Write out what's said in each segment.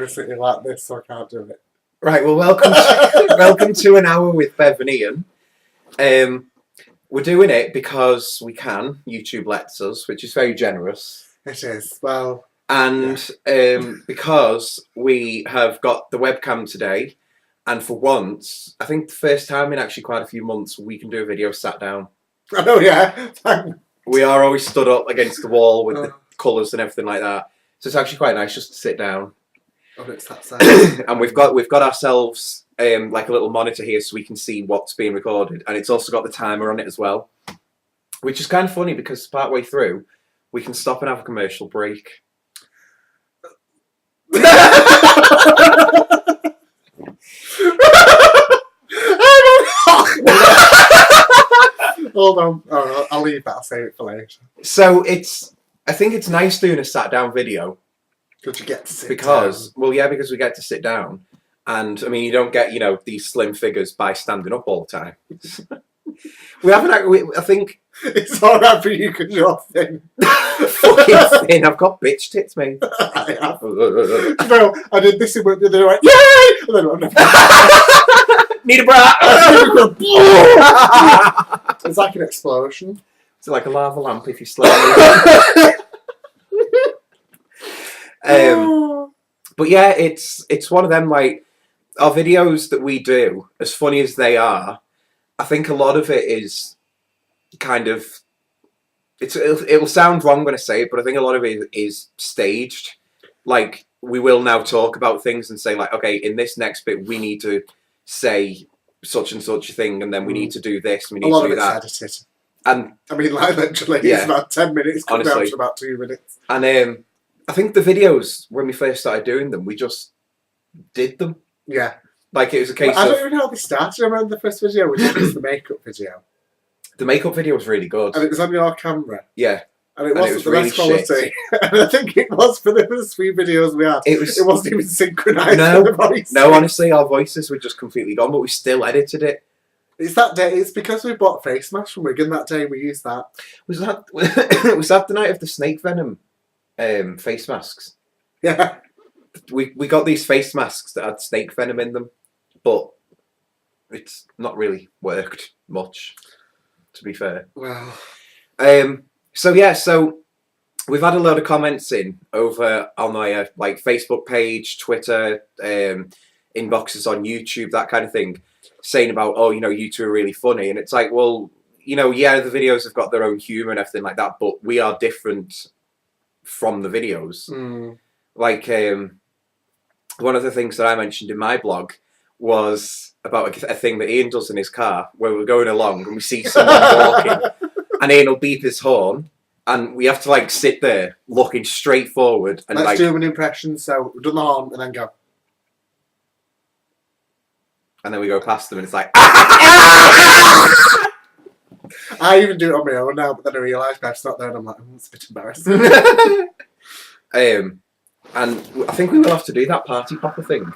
Sitting like this, so I can't do it. Right, well, welcome to An Hour with Bev and Ian. We're doing it because we can. YouTube lets us, which is very generous. It is, well... And because we have got the webcam today, and for once, I think the first time in actually quite a few months, we can do a video sat down. Oh, yeah. We are always stood up against the wall with the colours and everything like that. So it's actually quite nice just to sit down. Oh, it's that sad. And we've got ourselves like a little monitor here so we can see what's being recorded, and it's also got the timer on it as well, which is kind of funny because partway through we can stop and have a commercial break. Hold on. Oh, I'll leave that. I'll save it for later. So I think it's nice doing a sat down video. Because you get to sit down. Well, yeah, because we get to sit down. And, I mean, you don't get, these slim figures by standing up all the time. We haven't, I think... It's alright for you because you're thin. Fucking thin. I've got bitch tits, mate. I have. No, I did this in work the other day. I went, yay! And then need a bra! It's like an explosion. It's like a lava lamp if you slow But yeah, it's one of them, like, our videos that we do, as funny as they are, I think a lot of it is kind of, it'll sound wrong when I say it, but I think a lot of it is staged. Like, we will now talk about things and say, like, okay, in this next bit, we need to say such and such a thing, and then we need to do this, and we need to do that. A lot of it's edited. And, I mean, like, literally, it's about 10 minutes, come down to about 2 minutes. And, I think the videos, when we first started doing them, we just did them. Yeah. Like, it was a case of... I don't even know how they started. I remember the first video, which was the makeup video. The makeup video was really good. And it was on your camera. Yeah. And it wasn't the best quality. And I think it was for the first few videos we had. It wasn't even synchronised with the voice. No, honestly, our voices were just completely gone, but we still edited it. It's that day. It's because we bought face masks from Wigan that day. We used that. Was that the night of the snake venom face masks? Yeah. We got these face masks that had snake venom in them, but it's not really worked much, to be fair. Well. So we've had a load of comments in over on my like Facebook page, Twitter, inboxes on YouTube, that kind of thing, saying about, oh, you two are really funny. And it's like, well, yeah, the videos have got their own humour and everything like that, but we are different from the videos. Like, one of the things that I mentioned in my blog was about a thing that Ian does in his car, where we're going along and we see someone walking, and Ian will beep his horn, and we have to, like, sit there looking straight forward. And let's do an impression. So we've done the horn and then go. And then we go past them and it's like... I even do it on my own now, but then I realise Bev's not there and I'm like, it's a bit embarrassing. And I think we will have to do that party popper thing.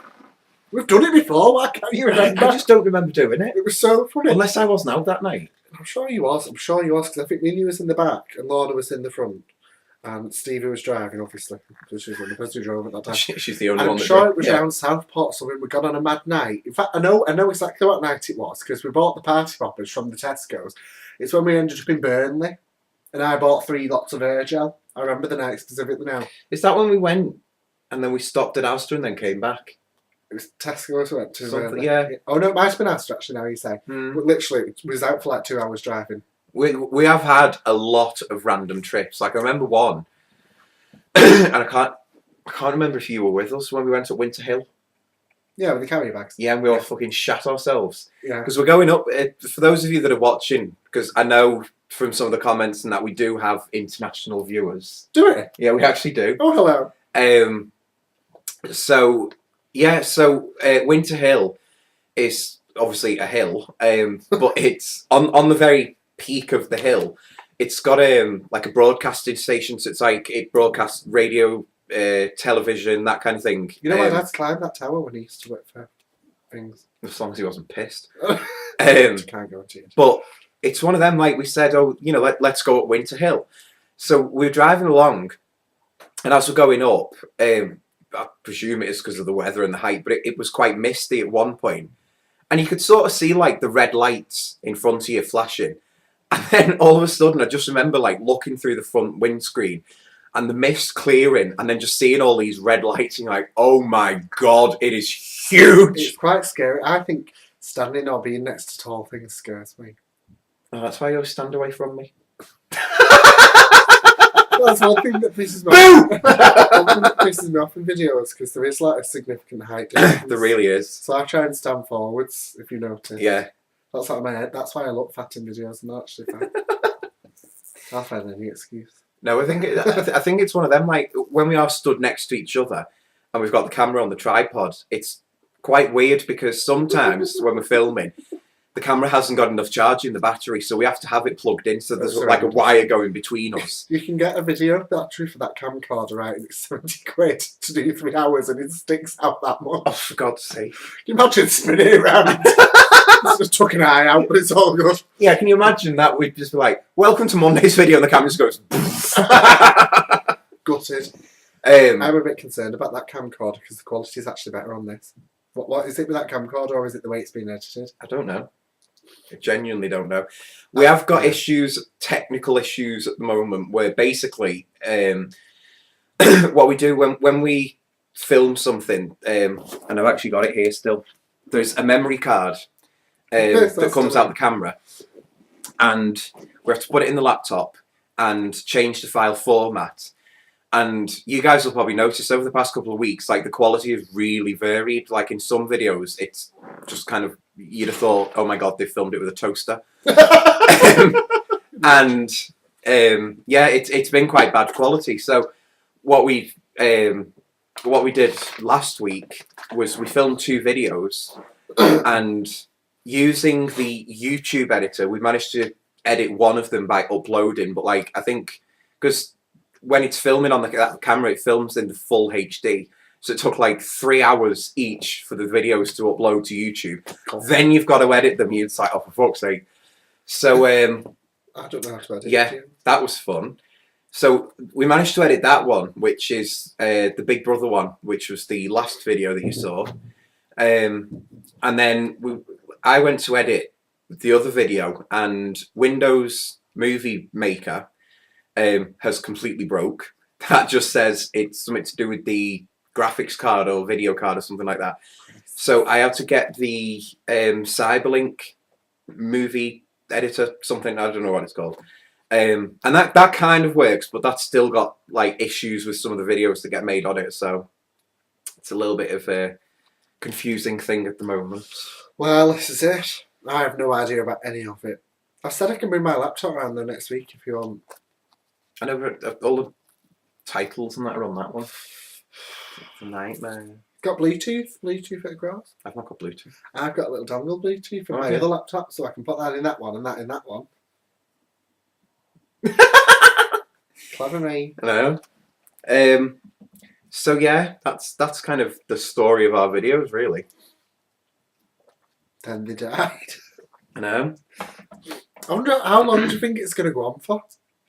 We've done it before, why can't you remember? I just don't remember doing it. It was so funny. Unless I wasn't out that night. I'm sure you was, because I think me and you was in the back and Lorna was in the front. And Stevie was driving, obviously, because she was the person who drove at that time. She's the only and one that I'm sure drove. It was around Southport, so we got on a mad night. In fact, I know exactly what night it was, because we bought the party poppers from the Tesco's. It's when we ended up in Burnley, and I bought 3 lots of air gel. I remember the night specifically now. Is that when we went, and then we stopped at Asda and then came back? It was Tesco's we went to. Yeah. Oh no, it might have been Asda actually, now you say. But literally, it was out for like 2 hours driving. We have had a lot of random trips. Like, I remember one, and I can't remember if you were with us when we went to Winter Hill. Yeah, with the carrier bags. Yeah, and we all fucking shat ourselves. Yeah. Because we're going up, for those of you that are watching, because I know from some of the comments and that we do have international viewers. Do we? Yeah, we actually do. Oh, hello. So Winter Hill is obviously a hill, but it's on the very peak of the hill. It's got like a broadcasting station, so it's like it broadcasts radio, television, that kind of thing. You know, my dad's climbed that tower when he used to work for things. As long as he wasn't pissed. Can't guarantee it. But it's one of them, like we said, oh, you know, let's go up Winter Hill. So we're driving along, and as we're going up, I presume it is because of the weather and the height, but it was quite misty at one point. And you could sort of see like the red lights in front of you flashing. And then all of a sudden, I just remember like looking through the front windscreen and the mist clearing and then just seeing all these red lights and you're like, oh my God, it is huge. It's quite scary. I think standing or being next to tall things scares me. Oh, that's why you always stand away from me. That's one thing that pisses me off. One thing that pisses me off in videos, because there is like a significant height difference. There really is. So I try and stand forwards, if you notice. Yeah. That's like my head. That's why I look fat in videos and not actually fat. I'll find any excuse. No, I think it's one of them, like when we are stood next to each other and we've got the camera on the tripod, it's quite weird because sometimes when we're filming, the camera hasn't got enough charge in the battery, so we have to have it plugged in, so there's like a wire going between us. You can get a video battery for that camcorder, right? And it's 70 quid to do 3 hours and it sticks out that much. Oh, for God's sake. Can you imagine spinning it around? It's just took an eye out, but it's all good. Yeah, can you imagine that? We'd just be like, welcome to Monday's video, and the camera just goes... Gutted. I'm a bit concerned about that camcorder because the quality is actually better on this. What is it with that camcorder, or is it the way it's been edited? I don't know. I genuinely don't know. We have got technical issues at the moment, where basically what we do when we film something, and I've actually got it here still, there's a memory card that comes out the camera, and we have to put it in the laptop and change the file format. And you guys will probably notice over the past couple of weeks, like the quality has really varied. Like in some videos, it's just kind of, you'd have thought, oh my God, they filmed it with a toaster. Yeah, it's been quite bad quality. So what we did last week was we filmed 2 videos, and using the YouTube editor, we managed to edit one of them by uploading. But like, I think because when it's filming on that camera, it films in the full HD. So it took like 3 hours each for the videos to upload to YouTube. Cool. Then you've got to edit them. It's like, oh, for fuck's sake. So, I don't know how to edit. Yeah, that was fun. So we managed to edit that one, which is the Big Brother one, which was the last video that you saw. And then I went to edit the other video, and Windows Movie Maker has completely broke. That just says it's something to do with the graphics card or video card or something like that. So I had to get the Cyberlink movie editor, something, I don't know what it's called. And that kind of works, but that's still got like issues with some of the videos that get made on it. So it's a little bit of a confusing thing at the moment. Well, this is it. I have no idea about any of it. I said I can bring my laptop around there next week if you want. I know all the titles and that are on that one. It's a nightmare. Got Bluetooth at across. I've not got Bluetooth. I've got a little dongle Bluetooth for my other laptop, so I can put that in that one and that in that one. Clever me. I know. So yeah, that's kind of the story of our videos, really. Then they died. I know. I wonder how long do you think it's going to go on for?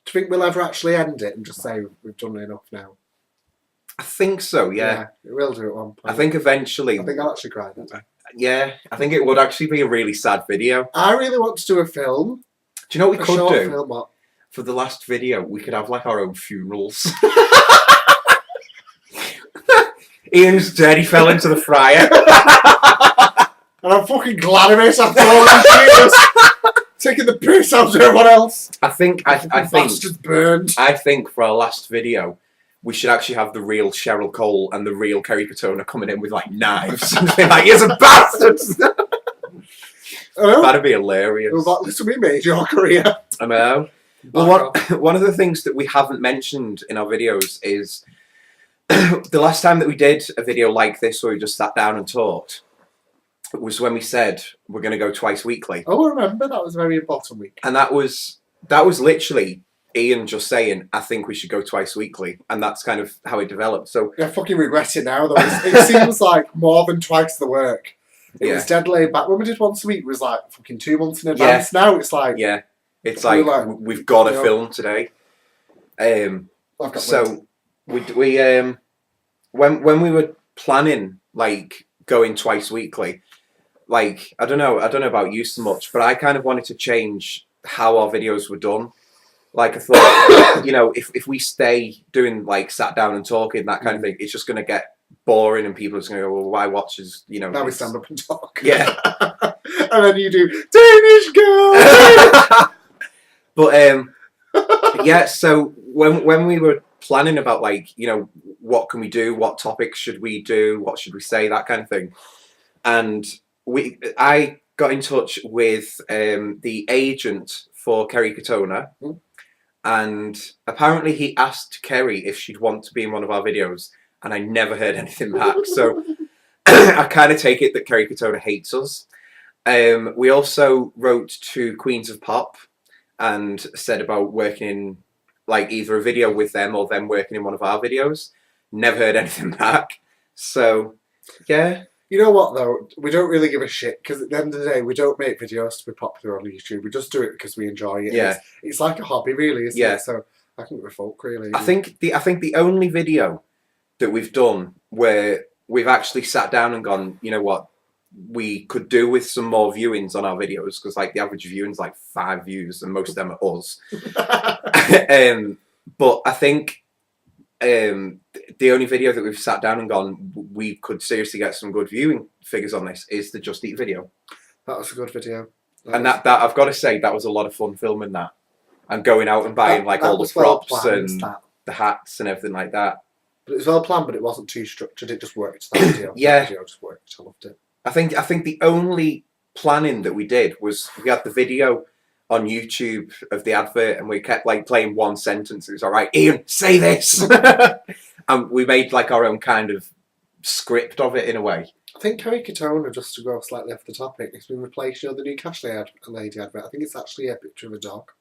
Do you think we'll ever actually end it and just say we've done enough now? I think so, yeah. It will do at one point. I think eventually... I think I'll actually cry that day. Yeah, I think it would actually be a really sad video. I really want to do a film. Do you know what we could do? Film, what? For the last video, we could have like our own funerals. Ian's dead, he fell into the fryer. And I'm fucking glad of it after all these years. Taking the piss out of everyone else. I think bastards burned. I think for our last video, we should actually have the real Cheryl Cole and the real Kerry Katona coming in with like knives and being like, "He's a bastard." That'd be hilarious. This will be made your career. I know. Well, one of the things that we haven't mentioned in our videos is the last time that we did a video like this where we just sat down and talked was when we said we're going to go twice weekly. Oh, I remember, that was a very important week. And that was literally Ian just saying, I think we should go twice weekly. And that's kind of how it developed. So I fucking regret it now, though. It seems like more than twice the work. It was dead laid back. When we did once a week, it was like fucking 2 months in advance. Now it's like... Yeah, it's like we've got to film today. So when we were planning like going twice weekly, like I don't know about you so much, but I kind of wanted to change how our videos were done. Like I thought, you know, if we stay doing like sat down and talking, that kind of thing, it's just going to get boring and people are just going to go, well, why watch us, you know? Now we stand up and talk. Yeah. And then you do Danish girl. But yeah, so when we were planning about like, you know, what can we do, what topics should we do, what should we say, that kind of thing, and I got in touch with the agent for Kerry Katona, and apparently he asked Kerry if she'd want to be in one of our videos, and I never heard anything back. So I kind of take it that Kerry Katona hates us. We also wrote to Queens of Pop and said about working in like either a video with them or them working in one of our videos. Never heard anything back. So yeah. You know what though? We don't really give a shit because at the end of the day, we don't make videos to be popular on YouTube. We just do it because we enjoy it. Yeah. It's like a hobby, really, isn't it? So I think we're folk, really. I think the only video that we've done where we've actually sat down and gone, you know what, we could do with some more viewings on our videos, because like the average viewing's like 5 views and most of them are us. But I think the only video that we've sat down and gone, we could seriously get some good viewing figures on this, is the Just Eat video. That was a good video. That I've got to say, that was a lot of fun filming that and going out and buying like all the props and the hats and everything like that. But it was well planned, but it wasn't too structured. It just worked. That video. Yeah, that video just worked. I loved it. I think the only planning that we did was we had the video on YouTube of the advert, and we kept like playing one sentence. It was all right, Ian, say this, and we made like our own kind of script of it in a way. I think Kerry Katona, just to go slightly off the topic, it's been replaced. You know, the new Cash Lady advert. I think it's actually a picture of a dog.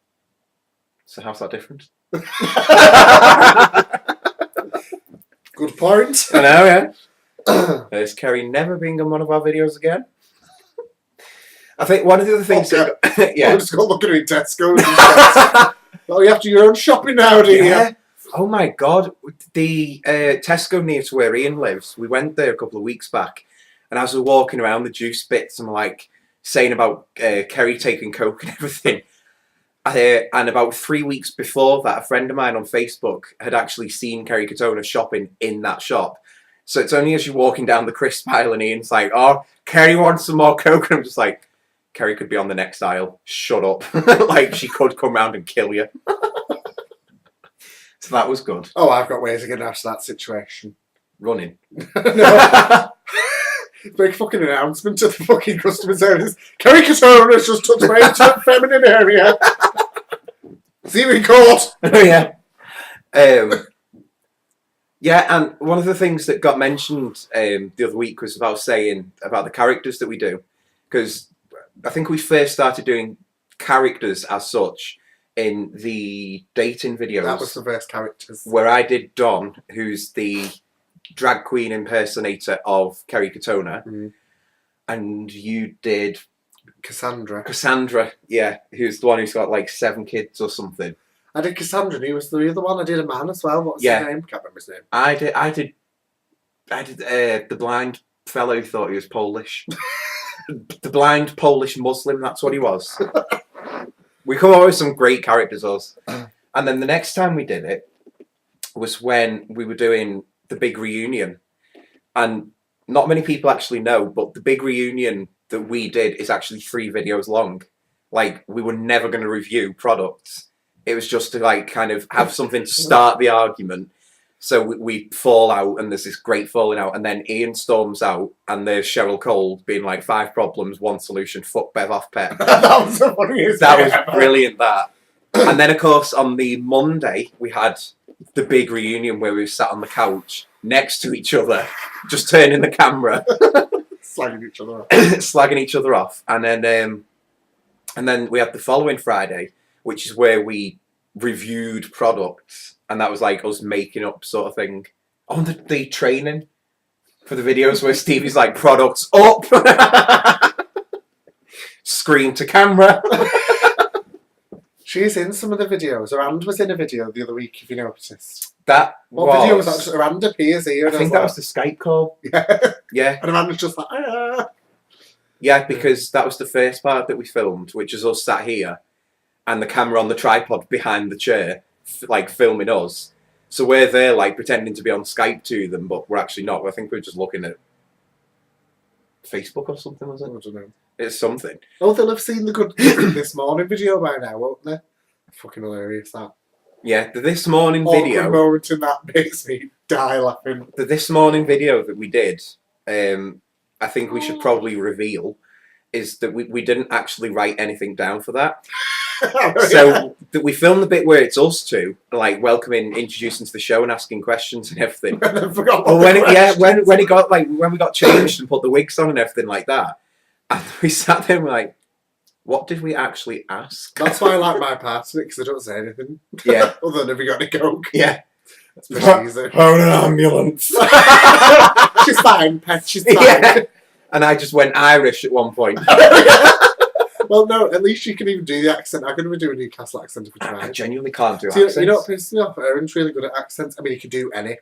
So how's that different? Good point. I know, yeah. Has Kerry never been on one of our videos again? I think one of the other things... Yeah. I'm just going to look at it in Tesco. Oh, you have to do your own shopping now, do you? Yeah. Oh my God. The Tesco near to where Ian lives, we went there a couple of weeks back, and as we were walking around the juice bits and like saying about Kerry taking Coke and everything, and about 3 weeks before that, a friend of mine on Facebook had actually seen Kerry Katona shopping in that shop. So it's only as you're walking down the crisp aisle and Ian's like, oh, Kerry wants some more Coke. And I'm just like, Kerry could be on the next aisle. Shut up. Like, she could come round and kill you. So that was good. Oh, I've got ways of getting out of that situation. Running. No. Big fucking announcement to the fucking customer service. Kerry Katona has just touched my intimate feminine area. See you in court. Oh, yeah. Yeah, and one of the things that got mentioned the other week was about saying about the characters that we do. Because I think we first started doing characters as such in the dating videos. That was the first characters. Where I did Don, who's the drag queen impersonator of Kerry Katona. Mm. And you did... Cassandra. Cassandra, yeah, who's the one who's got like 7 kids or something. I did Cassandra, and he was the other one. I did a man as well. What's his name? Can't remember his name. I did the blind fellow who thought he was Polish. The blind Polish Muslim, that's what he was. We come up with some great characters, us. And then the next time we did it was when we were doing the big reunion. And not many people actually know, but the big reunion that we did is actually 3 videos long. Like, we were never going to review products. It was just to like kind of have something to start the argument. So we fall out, and there's this great falling out, and then Ian storms out, and there's Cheryl Cole being like 5 problems, 1 solution, fuck Bev off pet. That was the funniest. That was brilliant, that. And then, of course, on the Monday, we had the big reunion where we sat on the couch next to each other, just turning the camera, Slagging each other off. slagging each other off. And then we had the following Friday, which is where we reviewed products, and that was like us making up sort of thing on the training for the videos where Stevie's like, products up, screen to camera. She's in some of the videos. Her hand was in a video the other week, if you noticed. What video was that? Her hand appears here. I think that was the Skype call. Yeah. Yeah. And Amanda's just like, ah. Yeah, because that was the first part that we filmed, which is us sat here and the camera on the tripod behind the chair, like filming us. So we're there, like pretending to be on Skype to them, but we're actually not. I think we're just looking at Facebook or something, was it? I don't know. It's something. Oh, they'll have seen the Good This Morning video by now, won't they? Fucking hilarious, that. Yeah, the This Morning Awkward video. moment in that makes me die laughing. The This Morning video that we did, I think we should probably reveal, is that we didn't actually write anything down for that. So we filmed the bit where it's us two, like welcoming, introducing to the show and asking questions and everything. I forgot Or when we got changed and put the wigs on and everything like that, and we sat there and we're like, what did we actually ask? That's why I like my part of it, because I don't say anything. Yeah. Other than, have you got any coke? Yeah. Especially easy. Phone an ambulance. She's fine, Pet, she's fine. Yeah. And I just went Irish at one point. Well, no, at least you can even do the accent. I couldn't even do a Newcastle accent if we I tried. genuinely can't do See, accents. you know what pisses me off? Erin's really good at accents. I mean, he can do any.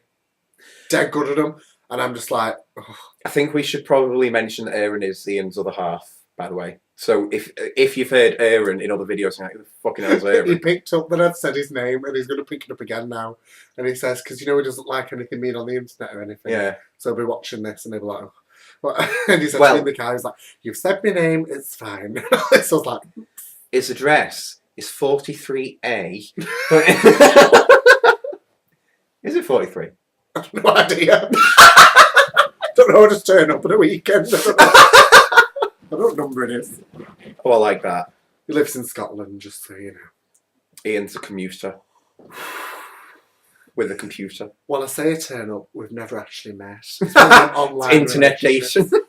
Dead good at them. And I'm just like, oh. I think we should probably mention that Erin is Ian's other half, by the way. So if you've heard Erin in other videos, you're like, who the fucking hell's He Erin? picked up that I'd said his name, and he's going to pick it up again now. And he says, because you know he doesn't like anything mean on the internet or anything. Yeah. So he'll be watching this, and he'll be like, oh. And he said Well- to me in the car, he's like, you've said my name, it's fine. So I was like, His address is 43A. Is it 43? I have no idea. Don't know, just turn up on a weekend. I don't know what number it is. Oh, I like that. He lives in Scotland, just so you know. Ian's a commuter. With a computer. When I say a turn up, we've never actually met. It's been an online Internet relationship. nation.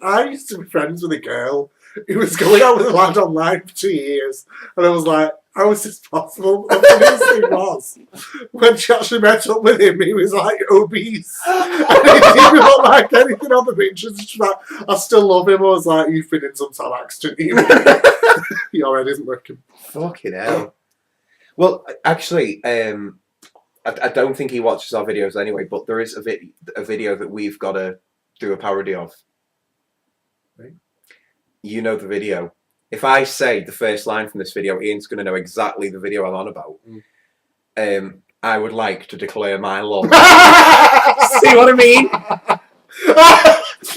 I used to be friends with a girl who was going out with a lad online for 2 years. And I was like, how is this possible? And the funniest thing was, when she actually met up with him, he was like obese. And he didn't even look like anything on the pictures. She's like, I still love him. I was like, you've been in some sort of accident. Your head isn't working. Fucking hell. Well, actually, I don't think he watches our videos anyway, but there is a video that we've got to do a parody of. Right. You know the video. If I say the first line from this video, Ian's going to know exactly the video I'm on about. I would like to declare my love. See what I mean?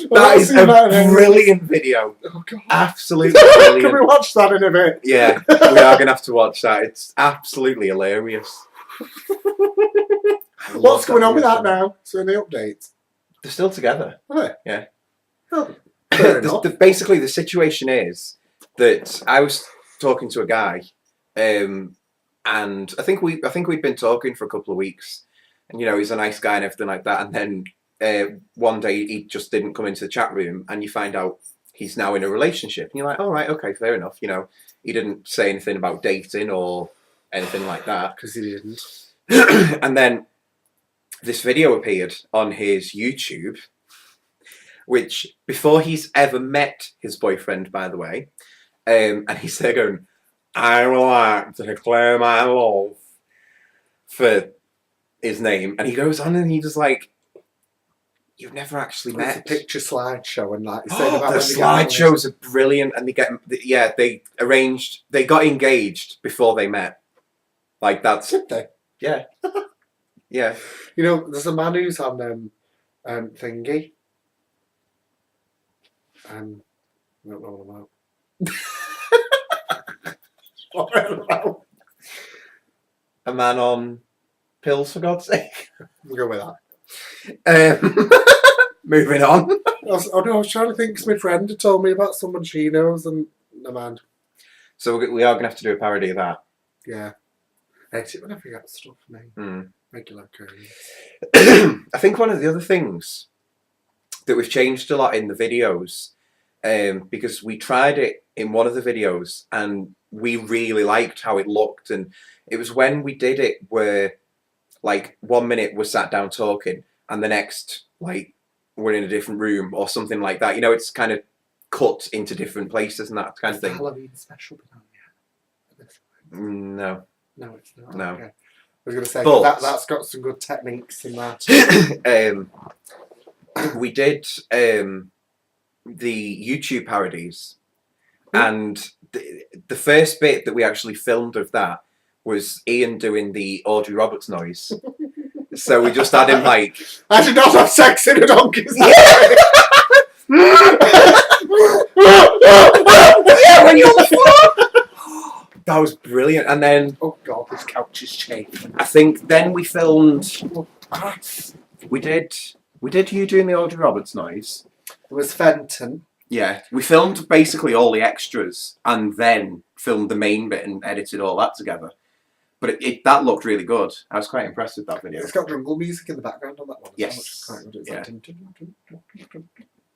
That is a brilliant video. Oh, God. Absolutely Can we brilliant. watch that in a bit? Yeah, we are going to have to watch that. It's absolutely hilarious. What's going on with that now? So any updates? They're still together. Are they? Yeah. Oh, fair enough. Basically, the situation is that I was talking to a guy, and I think we'd been talking for a couple of weeks, and he's a nice guy and everything like that. And then one day he just didn't come into the chat room, and you find out he's now in a relationship, and you're like, all right, okay, fair enough. He didn't say anything about dating or anything like that. Because he didn't. And then this video appeared on his YouTube, which before he's ever met his boyfriend, by the way, and he's there going, I would like to declare my love for his name, and he goes on and he's just like, you've never actually It's met. a picture slideshow and like saying Oh, about the when they get married. slideshows are brilliant, and they got engaged before they met. Like that's Did they? yeah. Yeah. There's a man who's on thingy. I don't know what I'm about. What am I about? A man on pills, for God's sake. We'll go with that. Moving on. I was trying to think because my friend had told me about someone she knows and no man. So we are going to have to do a parody of that. Yeah. I hate it when I forget stuff, mate. Mm. Regular occurrence. I think one of the other things that we've changed a lot in the videos, because we tried it in one of the videos and we really liked how it looked, and it was when we did it where like 1 minute we're sat down talking and the next like we're in a different room or something like that. You know, it's kind of cut into different places and that kind of The thing. Halloween special been on yet? No. No, it's not. No. Okay. I was going to say, But- that's got some good techniques in that. We did the YouTube parodies, and the first bit that we actually filmed of that was Ian doing the Audrey Roberts noise. So we just had him like, I did not have sex in a donkey's yeah, when you're on the floor. That was brilliant. And then Oh God, this couch is chafing. I think then we filmed. We did you doing the Audrey Roberts noise? There was Fenton. Yeah, we filmed basically all the extras and then filmed the main bit and edited all that together. But that looked really good. I was quite impressed with that video. It's got jungle music in the background on that one. Yes. Which is quite good. It's Yeah. like dun, dun, dun, dun, dun,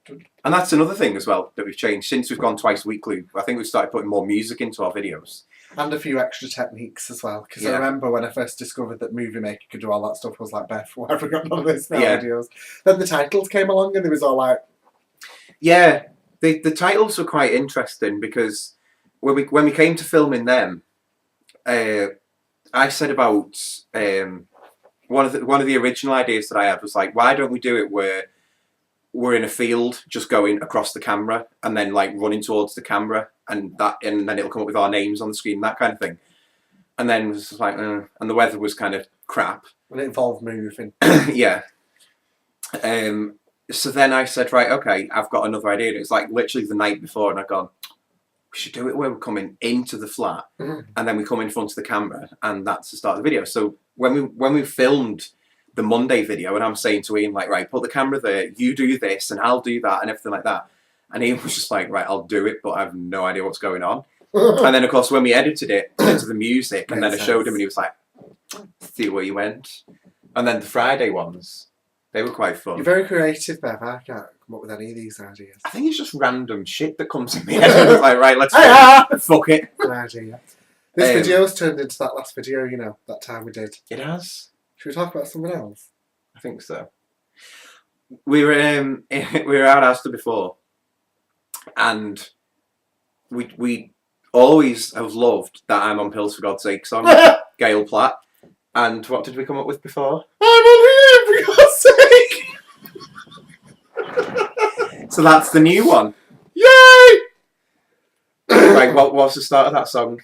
dun. And that's another thing as well that we've changed. Since we've gone twice weekly, I think we've started putting more music into our videos. And a few extra techniques as well. Because Yeah. I remember when I first discovered that Movie Maker could do all that stuff, I was like, Beth, why have we got none of this now Yeah. videos? Then the titles came along and it was all like, Yeah, the titles were quite interesting because when we came to filming them, I said about one of the original ideas that I had was like, why don't we do it where we're in a field just going across the camera and then like running towards the camera and then it'll come up with our names on the screen, that kind of thing. And then it was just like, and the weather was kind of crap. and it involved moving. Yeah. So then I said, right, okay, I've got another idea. And it was like literally the night before, and I'd gone, we should do it where we're coming into the flat, and then we come in front of the camera, and that's the start of the video. So when we filmed the Monday video, and I'm saying to Ian, like, right, put the camera there, you do this, and I'll do that, and everything like that. And Ian was just like, right, I'll do it, but I have no idea what's going on. And then, of course, when we edited it into the music, and then I showed him, and he was like, see where you went. And then the Friday ones, they were quite fun. You're very creative, Bev. I can't come up with any of these ideas. I think it's just random shit that comes in my head. And it's like, right, let's fuck it. Good idea. This video's turned into that last video, you know, that time we did. It has. Should we talk about something else? I think so. We were out Asda before, and we always have loved that I'm on Pills for God's Sake song, Gail Platt. And what did we come up with before? I'm on here, for God's sake! So that's the new one. Yay! Right, what's the start of that song?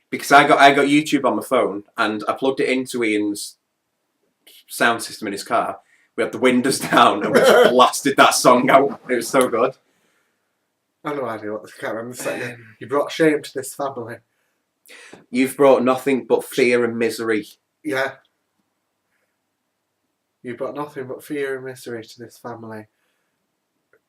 Because I got YouTube on my phone and I plugged it into Ian's sound system in his car. We had the windows down and we just blasted that song out. It was so good. I have no idea what I can't remember the second. You brought shame to this family. You've brought nothing but fear and misery. Yeah. You brought nothing but fear and misery to this family.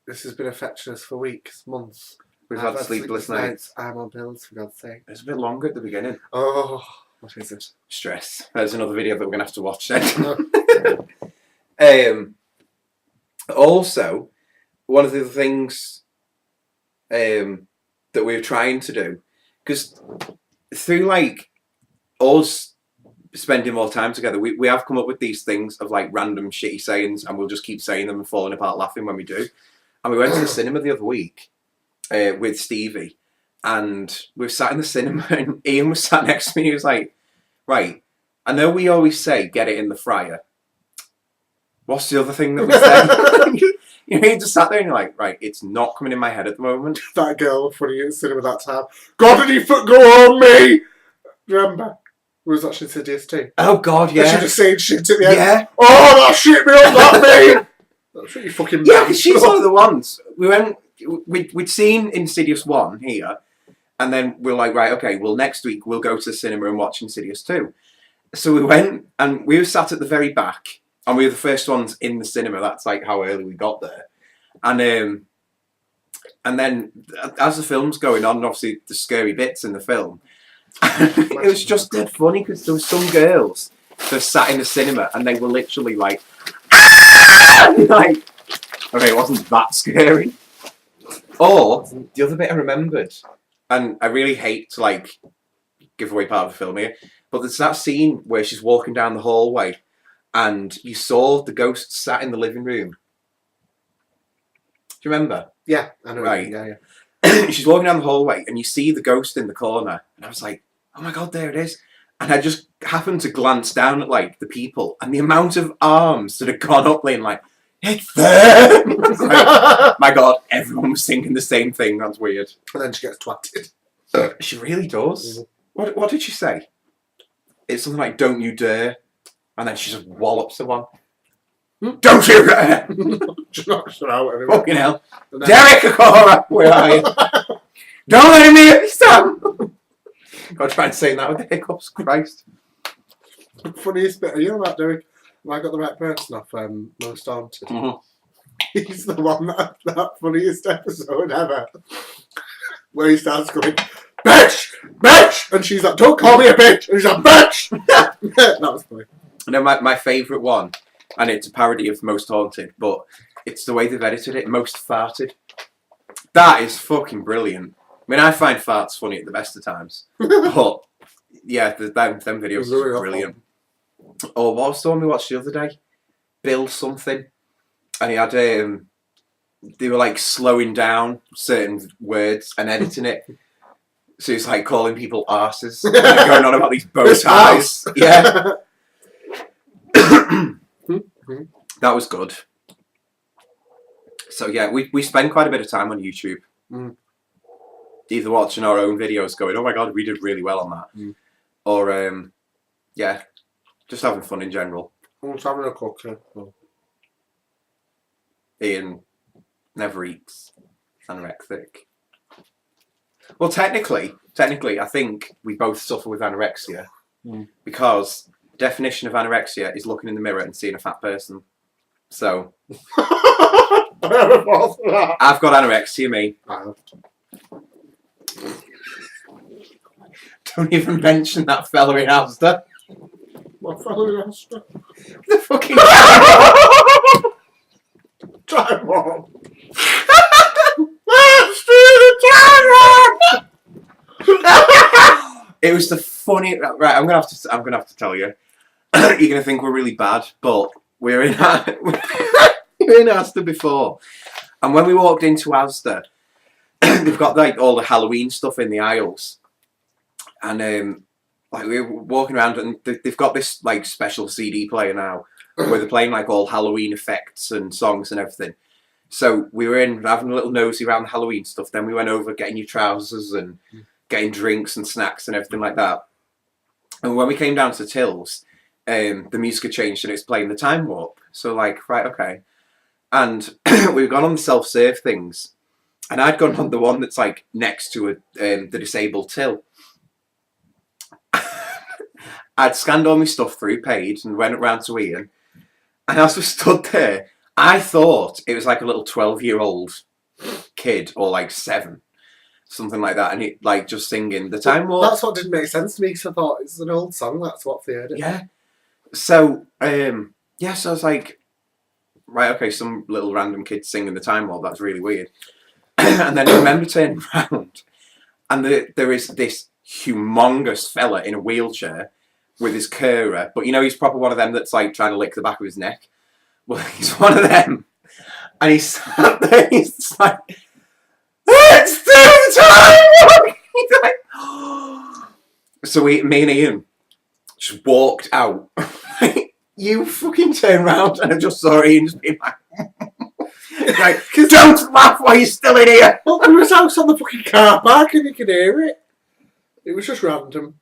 This has been affecting us for weeks, months. We've had sleepless nights. I'm on pills, for God's sake. It's a bit longer at the beginning. Oh, what is it? Stress. There's another video that we're going to have to watch then. Also, one of the things that we're trying to do, because through like us spending more time together, we have come up with these things of like random shitty sayings, and we'll just keep saying them and falling apart laughing when we do. And we went to the cinema the other week with Stevie, and we sat in the cinema, and Ian was sat next to me. He was like, "Right, I know we always say get it in the fryer. What's the other thing that we say?" You know, you just sat there and you're like, right, it's not coming in my head at the moment. That girl funny at the cinema that time. God, did he go on me? Remember? We was watching Insidious too. Oh God, yeah. And she just saying shit at the end. Yeah. Oh, that shit me up, that me! That's what you fucking Yeah, because she's one of the ones. We'd seen Insidious 1 here, and then we're like, right, okay, well, next week we'll go to the cinema and watch Insidious 2. So we went, and we were sat at the very back, and we were the first ones in the cinema. That's like how early we got there. And then as the film's going on, obviously the scary bits in the film, It was just dead funny because there were some girls that sat in the cinema and they were literally like, like, okay, it wasn't that scary. Or the other bit I remembered, and I really hate to like give away part of the film here, but there's that scene where she's walking down the hallway and you saw the ghost sat in the living room. Do you remember? Yeah, I know. Right. Yeah. She's walking down the hallway and you see the ghost in the corner, and I was like, oh my god, there it is. And I just happened to glance down at like the people and the amount of arms that had gone up being like, it's there. Like, my god, everyone was thinking the same thing. That's weird. And then she gets twatted. She really does. What did she say? It's something like, don't you dare. And then she just wallops someone. Don't you dare. She knocks her out anyway. Fucking hell. Derek Akora, where are you? Don't let me hit me, Sam. Gotta try and say that with the hiccups. Christ. The funniest bit, you know about Derek? Have I got the right person off Most Haunted? Mm-hmm. He's the one that funniest episode ever. Where he starts going, bitch! Bitch! And she's like, don't call me a bitch! And he's like, bitch! That was funny. No, my favourite one, and it's a parody of Most Haunted, but it's the way they've edited it, Most Farted. That is fucking brilliant. I mean, I find farts funny at the best of times. But, yeah, them videos are brilliant. Or what was the one we watched the other day? Bill something. And he had, they were like slowing down certain words and editing it. So he's like calling people arses. And going on about these bow ties. Yeah. That was good. So yeah, we spend quite a bit of time on YouTube. Either watching our own videos going, oh my god, we did really well on that. Or, yeah, just having fun in general. I'm just having a cookie. Ian never eats anorexic. Well, technically, I think we both suffer with anorexia because the definition of anorexia is looking in the mirror and seeing a fat person. So, I've got anorexia, me. Don't even mention that fella in Asda. What fella in Asda? The fucking time bomb. It was the funny. Right, I'm gonna have to tell you. You're gonna think we're really bad, but we're in Asda before, and when we walked into Asda, they've got like all the Halloween stuff in the aisles, and like we were walking around, and they've got this like special CD player now where they're playing like all Halloween effects and songs and everything. So we were in having a little nosy around the Halloween stuff. Then we went over getting your trousers and getting drinks and snacks and everything like that. And when we came down to Tills, the music had changed and it's playing the Time Warp. So like, right, okay. And we've gone on the self-serve things. And I'd gone on the one that's like next to the disabled till. I'd scanned all my stuff through, paid, and went round to Ian. And as we stood there, I thought it was like a little 12-year-old kid, or like 7, something like that, and he like just singing the Time Warp. That's what didn't make sense to me, because I thought it's an old song. That's what they heard it. Yeah. So so I was like, right, okay, some little random kid singing the Time Warp. That's really weird. And then I remember turning around, and there is this humongous fella in a wheelchair with his carer, but you know he's proper one of them that's like trying to lick the back of his neck. Well, he's one of them, and he's sat there. He's just like, "Let's do the Time Warp!" He's like, so me and Ian just walked out. You fucking turn around, and I just saw Ian just being like, don't laugh while you're still in here. Well, there was house on the fucking car park, and you could hear it. It was just random.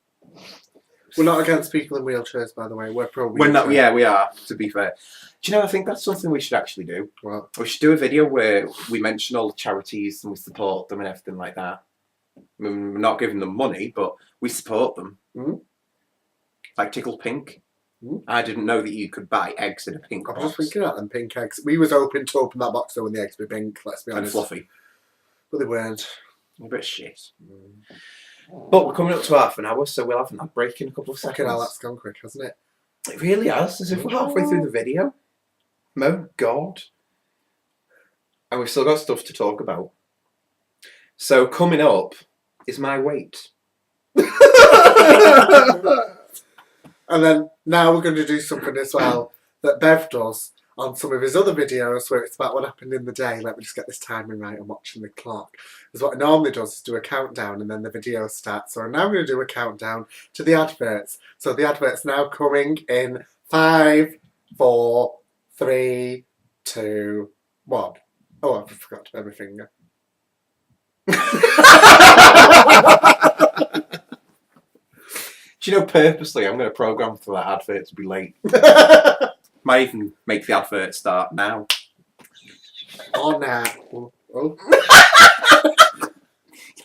We're not against people in wheelchairs, by the way. We're pro wheelchair. We're not. Yeah, we are. To be fair, do you know? I think that's something we should actually do. Well, we should do a video where we mention all the charities and we support them and everything like that. I mean, we're not giving them money, but we support them. Like Tickle Pink. I didn't know that you could buy eggs in a pink box. I was just thinking about them pink eggs. We was hoping to open that box though when the eggs were pink, let's be honest. And fluffy. But they weren't. A bit shit. But we're coming up to half an hour, so we'll have that break in a couple of Fucking hell, seconds. that's gone quick, hasn't it? It really has, as if we're halfway through the video. Oh, God. And we've still got stuff to talk about. So, coming up is my weight. And then now we're going to do something as well that Bev does on some of his other videos where it's about what happened in the day. Let me just get this timing right. I'm watching the clock. Because what it normally does is do a countdown and then the video starts. So I'm now going to do a countdown to the adverts. So the advert's now coming in 5, 4, 3, 2, 1. Oh, I forgot to bend my finger. Do you know, purposely, I'm going to program for that advert to be late. Might even make the advert start now. Oh, nah. Oh.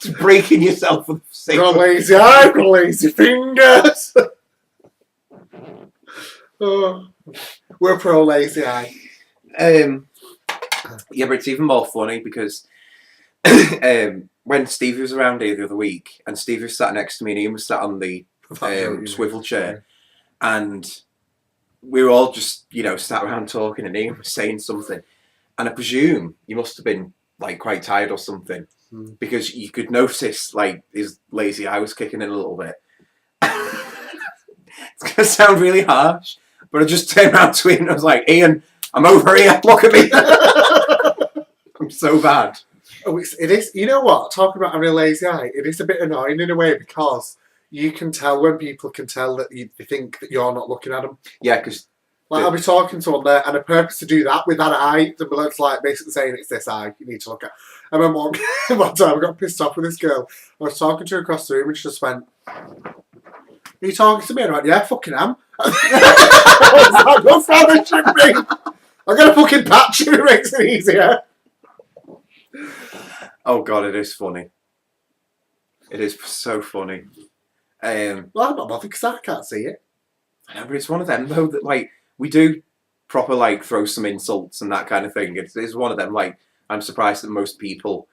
Just breaking yourself with the Got lazy eye, got lazy fingers. Oh. We're pro lazy eye. Yeah, but it's even more funny because when Stevie was around here the other week, and Stevie was sat next to me, and Ian was sat on the swivel chair, and we were all just, sat around talking, and Ian was saying something, and I presume he must have been like quite tired or something, because you could notice like his lazy eye was kicking in a little bit. It's gonna sound really harsh, but I just turned around to Ian and I was like, Ian, I'm over here, look at me. I'm so bad. Oh, it is. You know what? Talking about having a lazy eye, it is a bit annoying in a way because you can tell when people can tell that they think that you're not looking at them. Yeah, because I'll be talking to someone there, and a purpose to do that with that eye, the blood's like basically saying it's this eye you need to look at. I remember one time I got pissed off with this girl. I was talking to her across the room, and she just went, "Are you talking to me?" And I went, "Yeah, fucking am." I was like, "What's that that should be? I'm gonna fucking patch you. It makes it easier." Oh God, it is funny. It is so funny. Well, I'm not bothered because I can't see it. I know, but it's one of them though that like we do proper like throw some insults and that kind of thing. It's one of them like I'm surprised that most people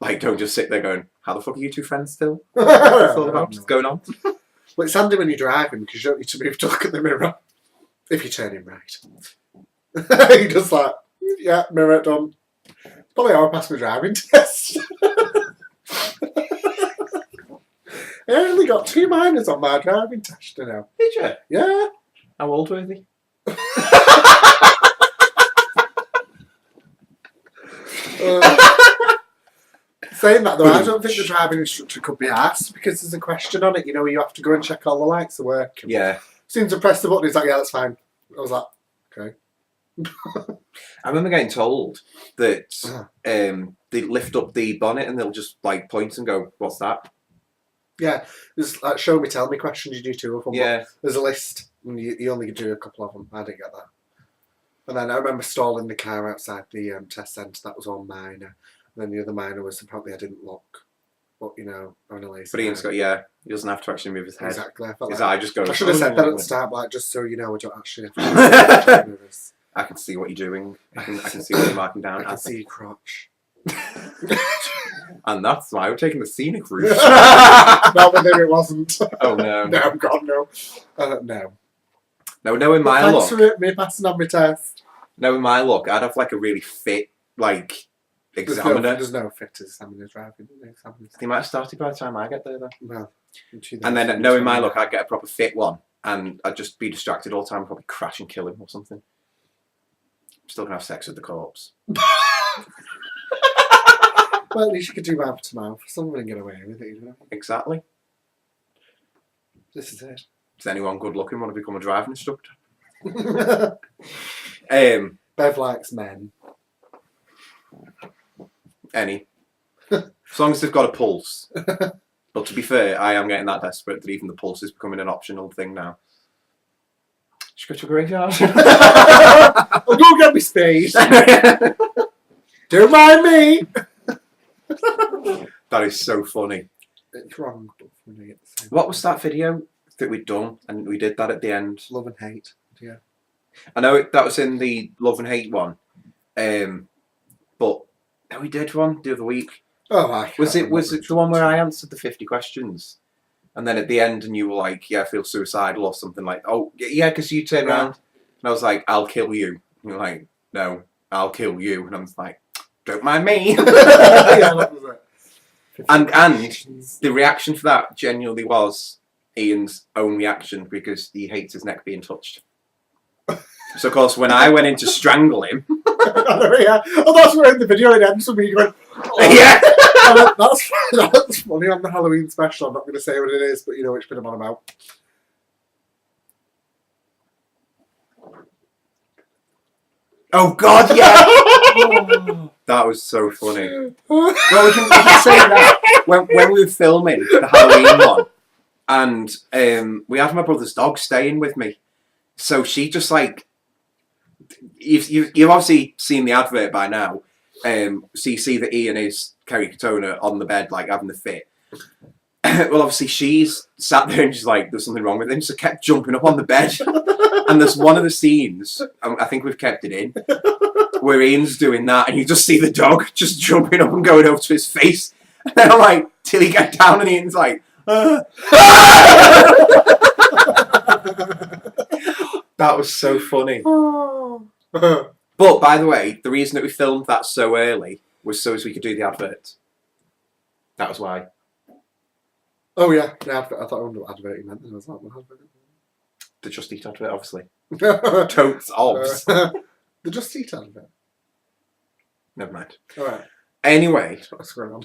like don't just sit there going, "How the fuck are you two friends still? What's all about? What's going on?" Well, it's handy when you're driving because you don't need to move to look at the mirror if you're turning right. You're just like, yeah, mirror done. Probably how I passed my driving test. I only got 2 minors on my driving test, Did you? Yeah. How old were they? Saying that though, I don't think the driving instructor could be asked because there's a question on it. Where you have to go and check all the lights are working. Yeah. Seems to press the button. He's like, "Yeah, that's fine." I was like, "Okay." I remember getting told that they lift up the bonnet and they'll just like point and go, "What's that?" Yeah, there's like show me, tell me questions. You do 2 of them. Yeah. There's a list, and you only do a couple of them. I didn't get that. And then I remember stalling the car outside the test centre. That was one minor. And then the other minor was apparently I didn't look. But on a lazy. But Ian's got he doesn't have to actually move his head. Exactly. I felt his like, eye just goes. I should have said that at the start, like just so you know, I don't actually have to move this. I can see what you're doing. I can see what you're marking down. I can see your crotch. And that's why we're taking the scenic route. Not with him, it wasn't. Oh no. No, God, no. No. No, in my look. Thanks for me passing on my test. No, in my look, I'd have like a really fit, like, examiner. There's no fit examiner driving. They might have started by the time I get there, though. Well, and then, no, in my look, I'd get a proper fit one, and I'd just be distracted all the time, probably crash and kill him or something. I'm still gonna have sex with the corpse. Well, at least you could do mouth to mouth. Someone can get away with it, Exactly. This is it. Does anyone good looking want to become a driving instructor? Bev likes men. Any. As long as they've got a pulse. But to be fair, I am getting that desperate that even the pulse is becoming an optional thing now. Should go to a graveyard. I'll go get me spade. Don't mind me. That is so funny. It's wrong, but funny at the same time. What was that video that we'd done and we did that at the end? Love and hate. Yeah. I know that was in the love and hate one. But no, we did one the other week. Oh, I Was can't it remember. the one where I answered the 50 questions? And then at the end, and you were like, yeah, I feel suicidal or something like, oh, yeah, because you turned around and I was like, I'll kill you. And you're like, no, I'll kill you. And I'm just like, don't mind me. Yeah, that was it. And the reaction for that genuinely was Ian's own reaction because he hates his neck being touched. So, of course, when I went in to strangle him. Yeah. Oh, that's where in the video it ends with me going, oh. Yeah. That's funny on the Halloween special. I'm not going to say what it is, but you know which bit I'm on about. Oh, God, yeah. Oh, that was so funny. Well, we can say that. When we were filming the Halloween one, and we had my brother's dog staying with me. So she just like, you've obviously seen the advert by now. So you see that Ian is Kerry Katona on the bed, like having the fit. Well, obviously she's sat there and she's like, there's something wrong with him. So kept jumping up on the bed. And there's one of the scenes, I think we've kept it in, where Ian's doing that and you just see the dog just jumping up and going over to his face. And then I'm like, till he get down and Ian's like, That was so funny. But, by the way, the reason that we filmed that so early was so as we could do the advert. That was why. Oh, yeah. I thought I wondered what advert you meant. I was like, what advert? The Just Eat advert, obviously. Totes obs. The Just Eat advert. Never mind. All right. Anyway. What's going on?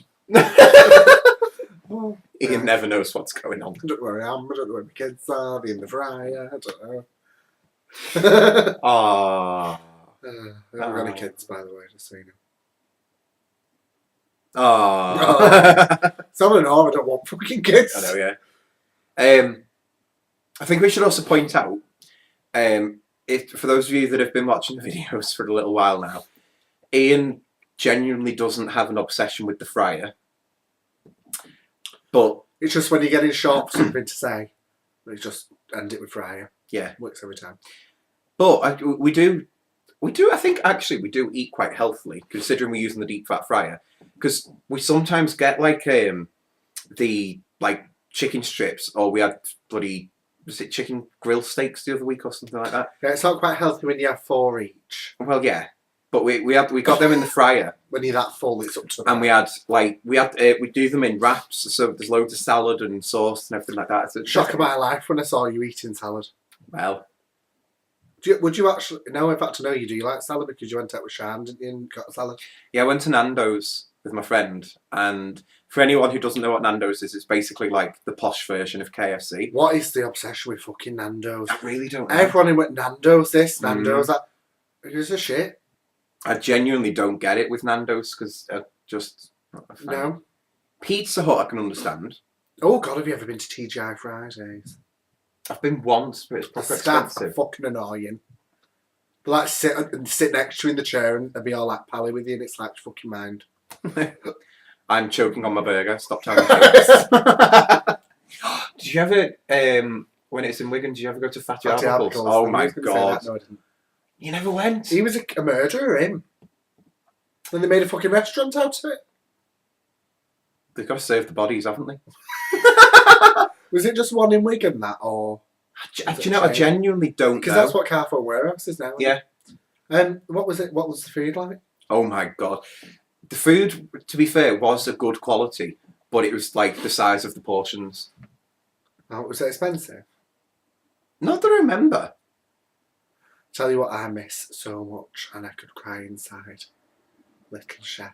Ian never knows what's going on. I don't know where I am. I don't know where my kids are. They're in the fryer. I don't know. Aww. I haven't got any kids, by the way, just so you know. Aww. Some of them I don't want fucking kids. I know, yeah. I think we should also point out, if for those of you that have been watching the videos for a little while now, Ian genuinely doesn't have an obsession with the fryer. But it's just when you get in short for something to say, we just end it with fryer. Yeah. Works every time. But we do, I think actually we do eat quite healthily, considering we're using the deep fat fryer. Because we sometimes get like the like chicken strips, or we had bloody, was it chicken grill steaks the other week or something like that? Yeah, it's not quite healthy when you have 4 each. Well, yeah. But we got them in the fryer. When you're that full, it's up to them. And we do them in wraps, so there's loads of salad and sauce and everything like that. So shock of my life when I saw you eating salad. Well, would you actually? No, in fact, I know you do. You like salad because you went out with Shan, didn't you, and got a salad? Yeah, I went to Nando's with my friend, and for anyone who doesn't know what Nando's is, it's basically like the posh version of KFC. What is the obsession with fucking Nando's? I really don't know. Everyone went Nando's this, Nando's that. Who's a shit? I genuinely don't get it with Nando's because I just not a fan. No. Pizza Hut I can understand. Oh God, have you ever been to TGI Fridays? I've been once, but it's proper The staff expensive. are fucking annoying. They like sit next to you in the chair and they'll be all like pally with you, and it's like fucking mind. I'm choking on my burger. Stop telling me. Did you ever, when it's in Wigan, did you ever go to Fatty Arbicles? Oh my God. No, I didn't. You never went? He was a murderer, him. Then they made a fucking restaurant out of it. They've got to save the bodies, haven't they? Was it just one in Wigan, that, or? Do you know, I genuinely don't know. Because that's what Carrefour Warehouse is now. Yeah. What was it? What was the food like? Oh my God. The food, to be fair, was a good quality, but it was like the size of the portions. Oh, was it expensive? Not that I remember. Tell you what I miss so much, and I could cry inside. Little Chef.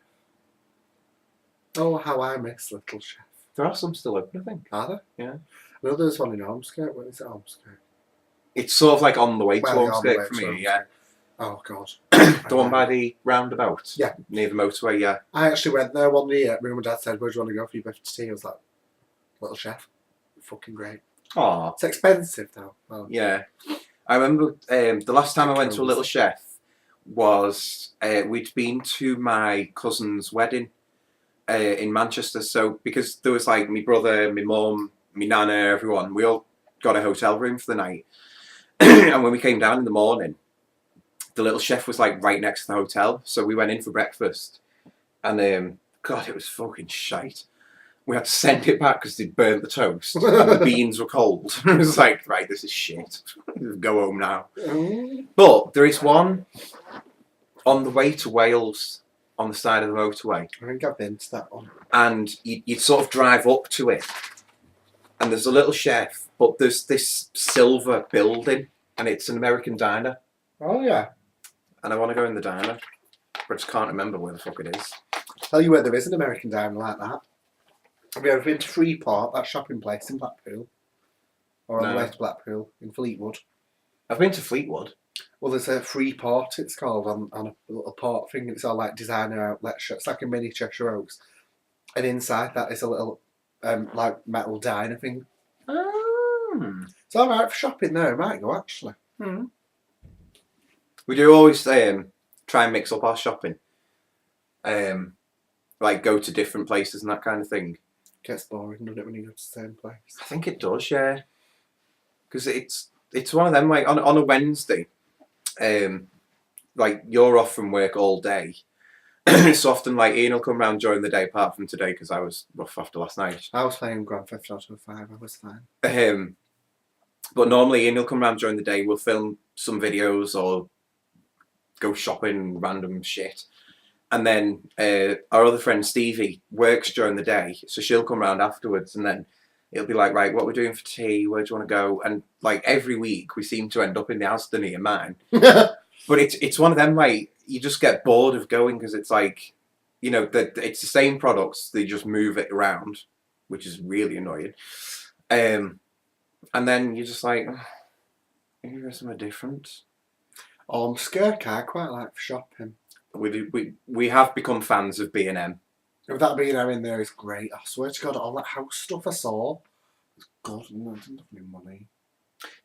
Oh, how I miss Little Chef. There are some still open, I think. Are there? Yeah. I know there's one in Ormskirk. What is it, Ormskirk? It's sort of like on the way to Well, Ormskirk for me, yeah. Oh, God. The one by the roundabout? Yeah. Near the motorway, yeah. I actually went there one year. My mum and dad said, where do you want to go for your birthday tea? I was like, Little Chef. Fucking great. Aw. It's expensive, though. Well, yeah. I remember the last time I went to a Little Chef was we'd been to my cousin's wedding in Manchester. So because there was like my brother, my mum, my nana, everyone, we all got a hotel room for the night. And when we came down in the morning, the Little Chef was like right next to the hotel. So we went in for breakfast, and God, it was fucking shite. We had to send it back because they'd burnt the toast and the beans were cold. It was like, right, this is shit. Go home now. But there is one on the way to Wales on the side of the motorway. I think I've been to that one. And you'd sort of drive up to it. And there's a little chef, but there's this silver building and it's an American diner. Oh, yeah. And I want to go in the diner. But I just can't remember where the fuck it is. Tell you where there is an American diner like that. Have you ever been to Freeport, that shopping place in Blackpool? Or on the way to Blackpool, in Fleetwood? I've been to Fleetwood. Well, there's a Freeport, it's called, on a little port thing. It's all like designer outlet shop. It's like a mini Cheshire Oaks. And inside that is a little, like, metal diner thing. Oh. It's alright for shopping there, I might go, actually. We do always try and mix up our shopping. Like, go to different places and that kind of thing. Gets boring, doesn't it, when you go to the same place? I think it does, yeah. Because it's one of them, like, on a Wednesday, like, you're off from work all day. So often, like, Ian will come round during the day, apart from today, because I was rough after last night. I was playing Grand Theft Auto 5, I was fine. But normally Ian will come round during the day, we'll film some videos or go shopping, random shit. And then our other friend Stevie works during the day, so she'll come round afterwards, and then it'll be like, right, what we're doing for tea, where do you want to go? And like every week we seem to end up in the Aston near mine. But it's one of them, like, you just get bored of going because it's like, you know, it's the same products, they just move it around, which is really annoying. And then you're just like, maybe there's something different. Skirk I quite like for shopping. We have become fans of B&M. With that B&M in there is great. I swear to God, all that house stuff I saw, it's good, and I didn't have any money.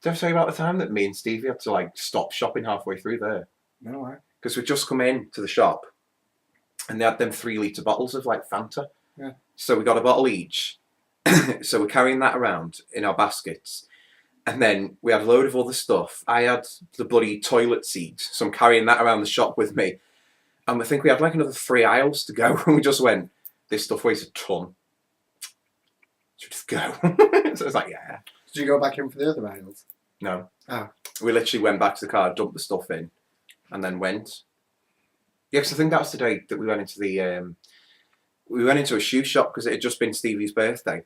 Did I ever tell you about the time that me and Stevie had to like stop shopping halfway through there? No way. Because we'd just come in to the shop, and they had them 3-litre bottles of like Fanta. Yeah. So we got a bottle each. So we're carrying that around in our baskets. And then we had a load of other stuff. I had the bloody toilet seat, so I'm carrying that around the shop with me. And I think we had like another 3 aisles to go, and we just went, this stuff weighs a ton. Should we just go? So I was like, yeah. Did you go back in for the other aisles? No. Oh. We literally went back to the car, dumped the stuff in, and then went. Yeah, because I think that was the day that we went into the... we went into a shoe shop because it had just been Stevie's birthday.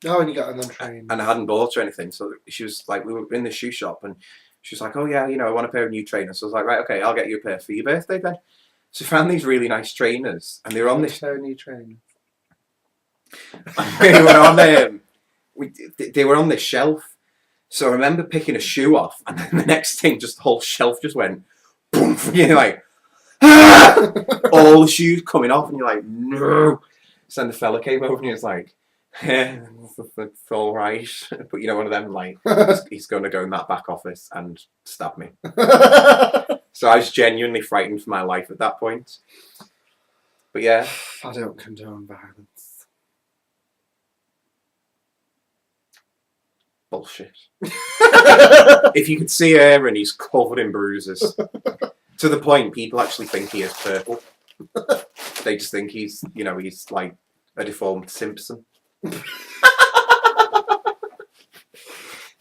Oh, and you got on the train. And I hadn't bought her anything, so she was like, we were in the shoe shop, and she was like, oh yeah, you know, I want a pair of new trainers. So I was like, right, okay, I'll get you a pair for your birthday then. So we found these really nice trainers, and they were on this... pair of new trainers. They were on they were on this shelf. So I remember picking a shoe off, and then the next thing, just the whole shelf just went boom. You're like, ah! All the shoes coming off, and you're like, no. So then the fella came over and he was like, yeah, it's all right. But you know, one of them, like, he's going to go in that back office and stab me. So I was genuinely frightened for my life at that point. But yeah. I don't condone violence. Bullshit. If you could see Aaron, he's covered in bruises. To the point people actually think he is purple. They just think he's, you know, he's like a deformed Simpson.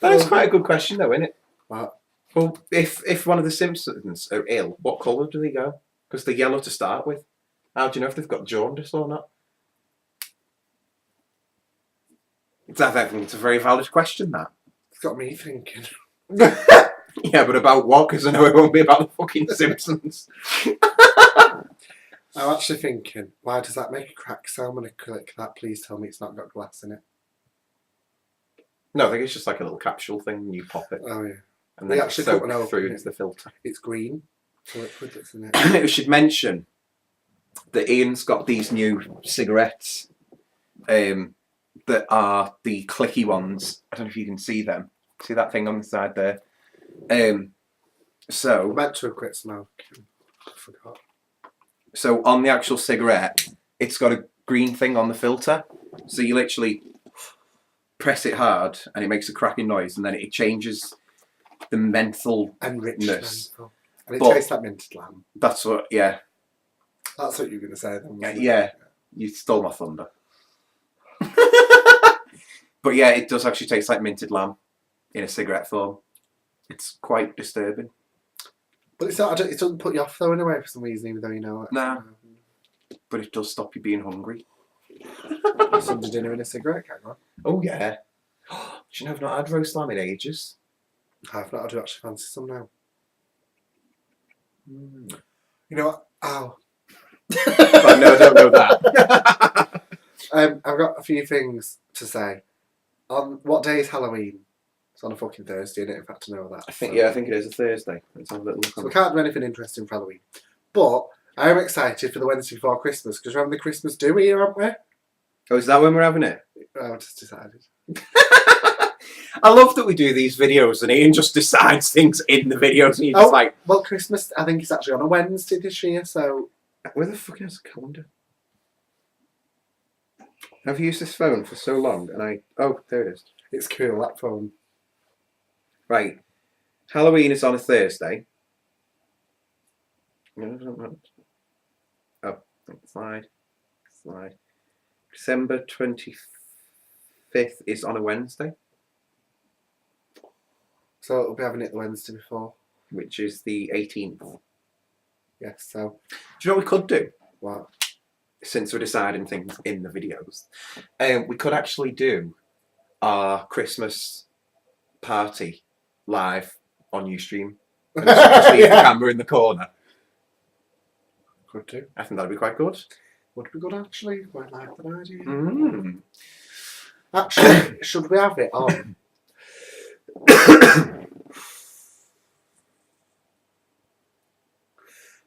That is quite a good question though, isn't it? What? Well, if one of the Simpsons are ill, what colour do they go? Because they're yellow to start with. How do you know if they've got jaundice or not? I think it's a very valid question, that. It's got me thinking. Yeah, but about what? Because I know it won't be about the fucking Simpsons. I'm actually thinking, why does that make a crack? So I'm going to click that. Please tell me it's not got glass in it. No, I think it's just like a little capsule thing and you pop it. Oh, yeah. And then actually soak put one through over into the filter. It's green. The liquid that's in it. We should mention that Ian's got these new cigarettes that are the clicky ones. I don't know if you can see them. See that thing on the side there? So I meant to have quit smoking. I forgot. So on the actual cigarette, it's got a green thing on the filter. So you literally press it hard and it makes a cracking noise, and then it changes the menthol Enriched menthol. And it But- tastes like minted lamb. That's what, yeah. That's what you were going to say then. wasn't it? Yeah. You stole my thunder. But yeah, it does actually taste like minted lamb in a cigarette form. It's quite disturbing. But it's not, it doesn't put you off though anyway for some reason, even though you know it. Nah. But it does stop you being hungry. Sunday dinner and a cigarette, can't I? Oh yeah. Do you know I've not had roast lamb in ages? I've not. I do actually fancy some now. Mm. You know what? Ow. But no, I don't know that. I've got a few things to say. On what day is Halloween? It's on a fucking Thursday, isn't it? In fact, to know that. I think it is a Thursday. Let's have a little look. So we can't do anything interesting for Halloween. But I am excited for the Wednesday before Christmas because we're having the Christmas do here, aren't we? Oh, is that when we're having it? I just decided. I love that we do these videos and Ian just decides things in the videos and you're just like... Well, Christmas, I think it's actually on a Wednesday this year, so... Where the fuck is the calendar? I've used this phone for so long and oh, there it is. It's cool, that phone. Right. Halloween is on a Thursday. Oh, slide. December 25th is on a Wednesday. So we'll be having it the Wednesday before. Which is the 18th. Yes, so... Do you know what we could do? What? Since we're deciding things in the videos. We could actually do our Christmas party live on Ustream. And just leave the camera in the corner. Could do. I think that'd be quite good. Would be good, actually. Quite like that idea. Mm. Actually, should we have it on?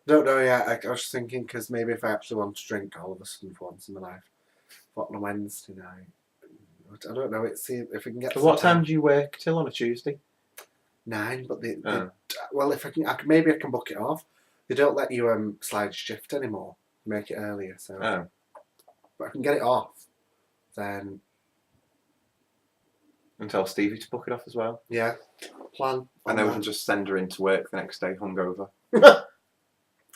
Don't know yet. I was thinking because maybe if I actually want to drink all of a sudden for once in my life, what on a Wednesday night? I don't know. It's see if we can get. So what time do you work till on a Tuesday? 9, but well, if I can, maybe I can book it off. They don't let you slide shift anymore. Make it earlier, so. Oh. But I can get it off. Then. And tell Stevie to book it off as well. Yeah. Plan. And then we can just send her into work the next day hungover.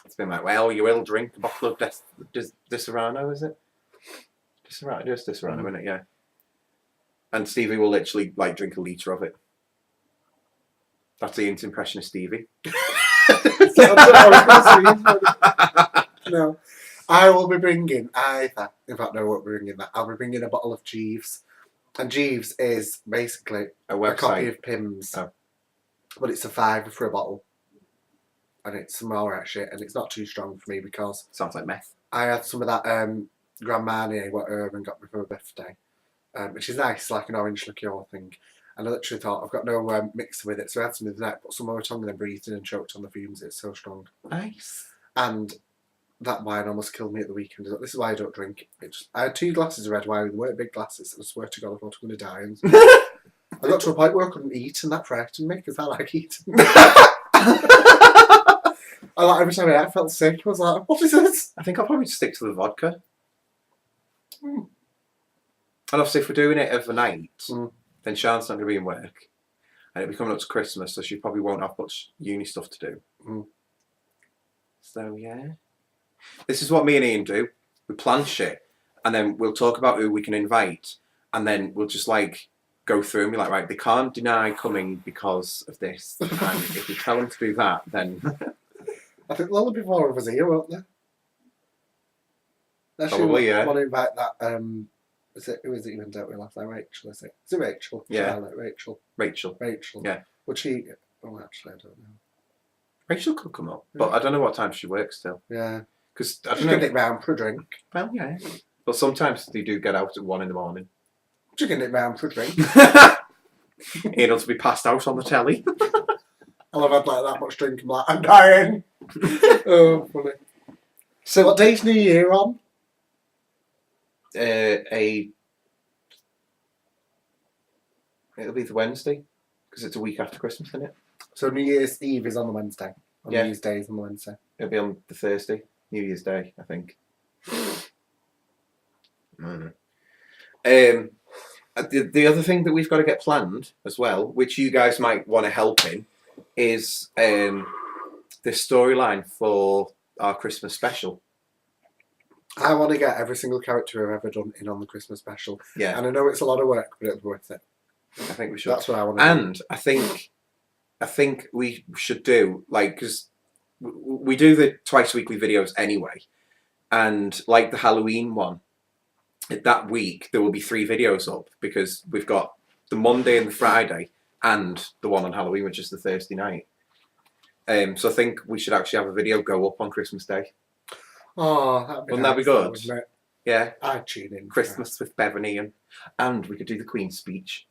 It's been like, well, you will drink a bottle of Disaronno, is it? Disaronno, just Disaronno, isn't it? Yeah. And Stevie will literally like drink a litre of it. That's Ian's impression of Stevie. No, I will be bringing either. In fact, no, I won't be bringing that. I'll be bringing a bottle of Jeeves, and Jeeves is basically a copy of Pim's, but it's a £5 for a bottle, and it's some alright shit, and it's not too strong for me because sounds like meth. I had some of that Grand Marnier what Urban got me for my birthday, which is nice, like an orange liqueur thing. And I literally thought, I've got no mixer with it, so I had some of the night, put some on my tongue and then breathed in and choked on the fumes. It's so strong. Nice. And that wine almost killed me at the weekend. This is why I don't drink. I had 2 glasses of red wine, they weren't big glasses, and I swear to God, I thought I was going to die. And I got to a point where I couldn't eat, and that frightened me, because I like eating. Every time I felt sick, I was like, what is this? I think I'll probably stick to the vodka. And obviously, if we're doing it overnight, then Sean's not going to be in work. And it'll be coming up to Christmas, so she probably won't have much uni stuff to do. So, yeah. This is what me and Ian do. We plan shit, and then we'll talk about who we can invite, and then we'll just, like, go through and be like, right, they can't deny coming because of this. And if we tell them to do that, then... I think there'll be 4 of us here, won't there? Probably, yeah. I want to invite that... who is it you went out with last night? Rachel, is it? Is it Rachel? Yeah. Charlotte, Rachel. Rachel. Yeah. Would she... Oh, actually, I don't know. Rachel could come up, but I don't know what time she works still. Yeah. Because I She's don't know. going to nick round for a drink. Well, yeah. But sometimes they do get out at 1 in the morning. She's going to nick round for a drink. Ian will be passed out on the telly. I'll have had like that much drink. I'm like, I'm dying. Oh, funny. So, what day's New Year on? It'll be the Wednesday because it's a week after Christmas, isn't it? So New Year's Eve is on the Wednesday. New Year's Day is on the Wednesday. It'll be on the Thursday, New Year's Day, I think. The other thing that we've got to get planned as well, which you guys might want to help in, is the storyline for our Christmas special. I want to get every single character I've ever done in on the Christmas special. Yeah. And I know it's a lot of work, but it's worth it. I think we should. That's what I want to do. And I think we should do, like, because we do the twice weekly videos anyway, and like the Halloween one, that week there will be 3 videos up because we've got the Monday and the Friday and the one on Halloween, which is the Thursday night. So I think we should actually have a video go up on Christmas Day. Oh, that'd be Wouldn't nice, that be good? wouldn't it? Yeah. I'd tune in. Christmas with Bev and Ian. And we could do the Queen's speech.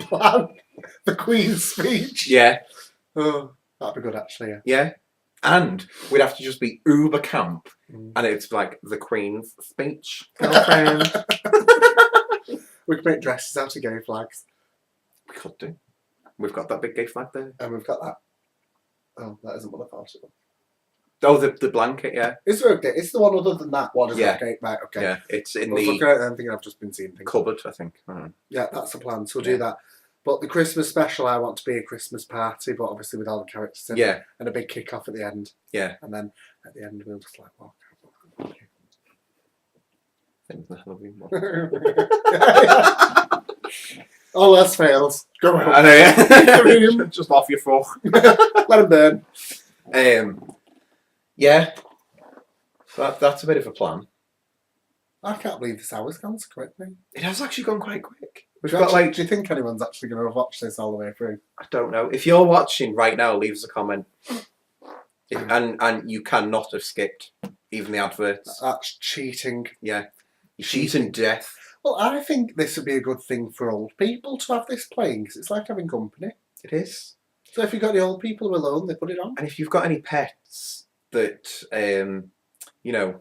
Plan the Queen's speech. Yeah. Oh, that'd be good, actually. Yeah. Yeah. And we'd have to just be uber camp. And it's like the Queen's speech, girlfriend. We could make dresses out of gay flags. We could do. We've got that big gay flag there. And we've got that. Oh, that isn't what I thought it was. Oh, the blanket, yeah. Is there a, it's the one other than that one, isn't Yeah. it? Okay, right, okay. Yeah, it's in I was the looking at it and thinking I've just been seeing things. cupboard, I think. I don't know. Yeah, that's the plan. So we'll Yeah. do that. But the Christmas special, I want to be a Christmas party, but obviously with all the characters in it. Yeah, And a big kick-off at the end. yeah. And then at the end, we'll just like walk out. I think the Halloween one. Oh, that's fails. Go on. I know, yeah. Just off your fork. Let him burn. Yeah. That's a bit of a plan. I can't believe this hour's gone so quickly. It has actually gone quite quick. We've Do you, got actually, like, do you think anyone's actually going to have watched this all the way through? I don't know. If you're watching right now, leave us a comment. And you cannot have skipped even the adverts. That's cheating. Yeah. You're cheating death. Well, I think this would be a good thing for old people to have this playing, because it's like having company. It is. So if you've got the old people who are alone, they put it on. And if you've got any pets that, you know,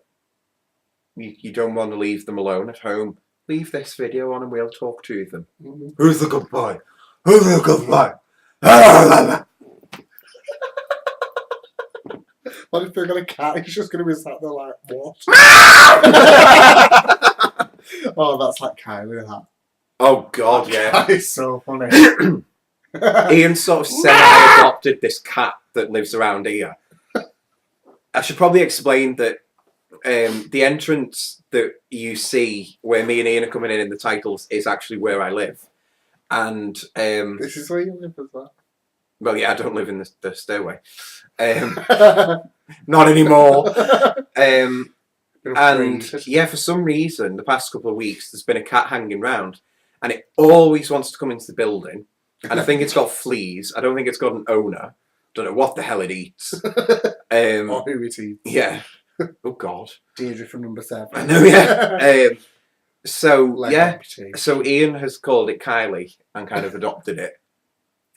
you don't want to leave them alone at home, leave this video on and we'll talk to them. Mm-hmm. Who's the good boy? Who's the good boy? What if they've got a cat? He's just going to be sat there like, what? Oh, that's like Kylie, that. Oh, God, yeah. That is so funny. Ian sort of semi-adopted this cat that lives around here. I should probably explain that the entrance that you see where me and Ian are coming in the titles is actually where I live. And This is where you live as well. well, yeah, I don't live in the stairway. Not anymore. And yeah, for some reason, the past couple of weeks, there's been a cat hanging round, and it always wants to come into the building. And I think it's got fleas. I don't think it's got an owner. Don't know what the hell it eats. Or who it eats. Yeah. Oh God. Deirdre from number 7. I know. Yeah. So Leg yeah. amputee. So Ian has called it Kylie and kind of adopted it.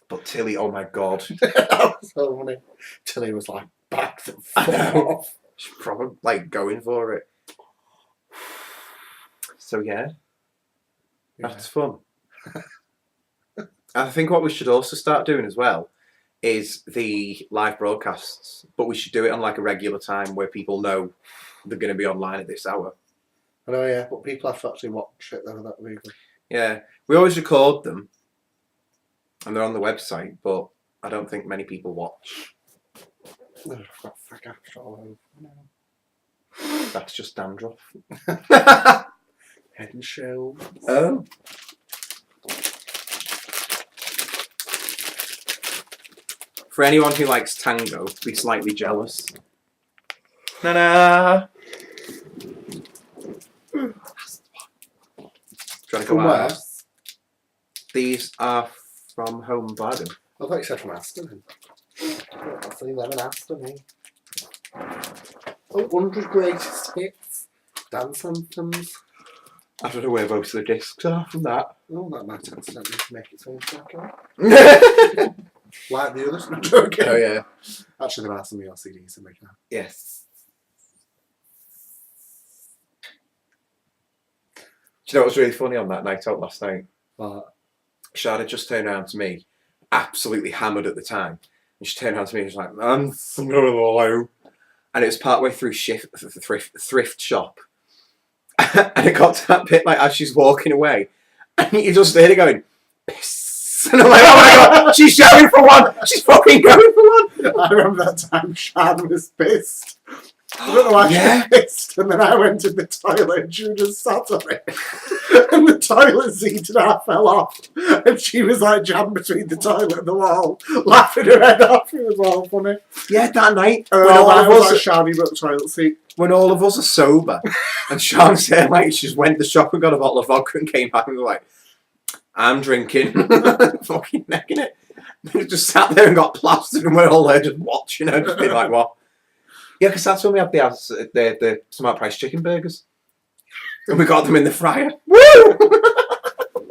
But Tilly, oh my God. That was so funny. Tilly was like, back the I fuck know. off. She's probably like going for it. So yeah, that's fun. I think what we should also start doing as well is the live broadcasts, but we should do it on like a regular time where people know they're going to be online at this hour. I know, yeah, but people have to actually watch it though, that would be good. Yeah, we always record them and they're on the website, but I don't think many people watch. Oh, I've got fag after all over now. That's just dandruff. Head and shoulders. Oh. For anyone who likes tango, be slightly jealous. Na-na! Do you want to go From out? where? These are from Home Bargain. I thought you said from Aston. I'll see them in Aston, eh? Oh, 100 greatest hits. Dance anthems. I don't know where most of the discs are from that. Oh, that might accidentally make its way into that. Like the others, not joking. Oh yeah. Actually, there are some of your CDs in making that. Yes. Do you know what was really funny on that night out last night? But Shada just turned around to me, absolutely hammered at the time. And she turned around to me and was like, I'm so. And it was partway through thrift shop. And it got to that bit like as she's walking away. And you just hear her going, piss. And I'm like, oh my God, she's shouting for one. She's fucking going for one. I remember that time Shad was pissed. I don't know why Yeah. she pissed, and then I went in the toilet and she just sat on it. And the toilet seat and I fell off. And she was like jammed between the toilet and the wall, laughing her head off. It was all funny. Yeah, that night And when all I of was us like shouting about the toilet seat. when all of us are sober, and Sean's there, like, she just went to the shop and got a bottle of vodka and came back and was like, I'm drinking, fucking necking it. Just sat there and got plastered, and we're all there just watching her, just being like, what? Yeah, because that's when we had the Smart Price chicken burgers. And we got them in the fryer. Woo!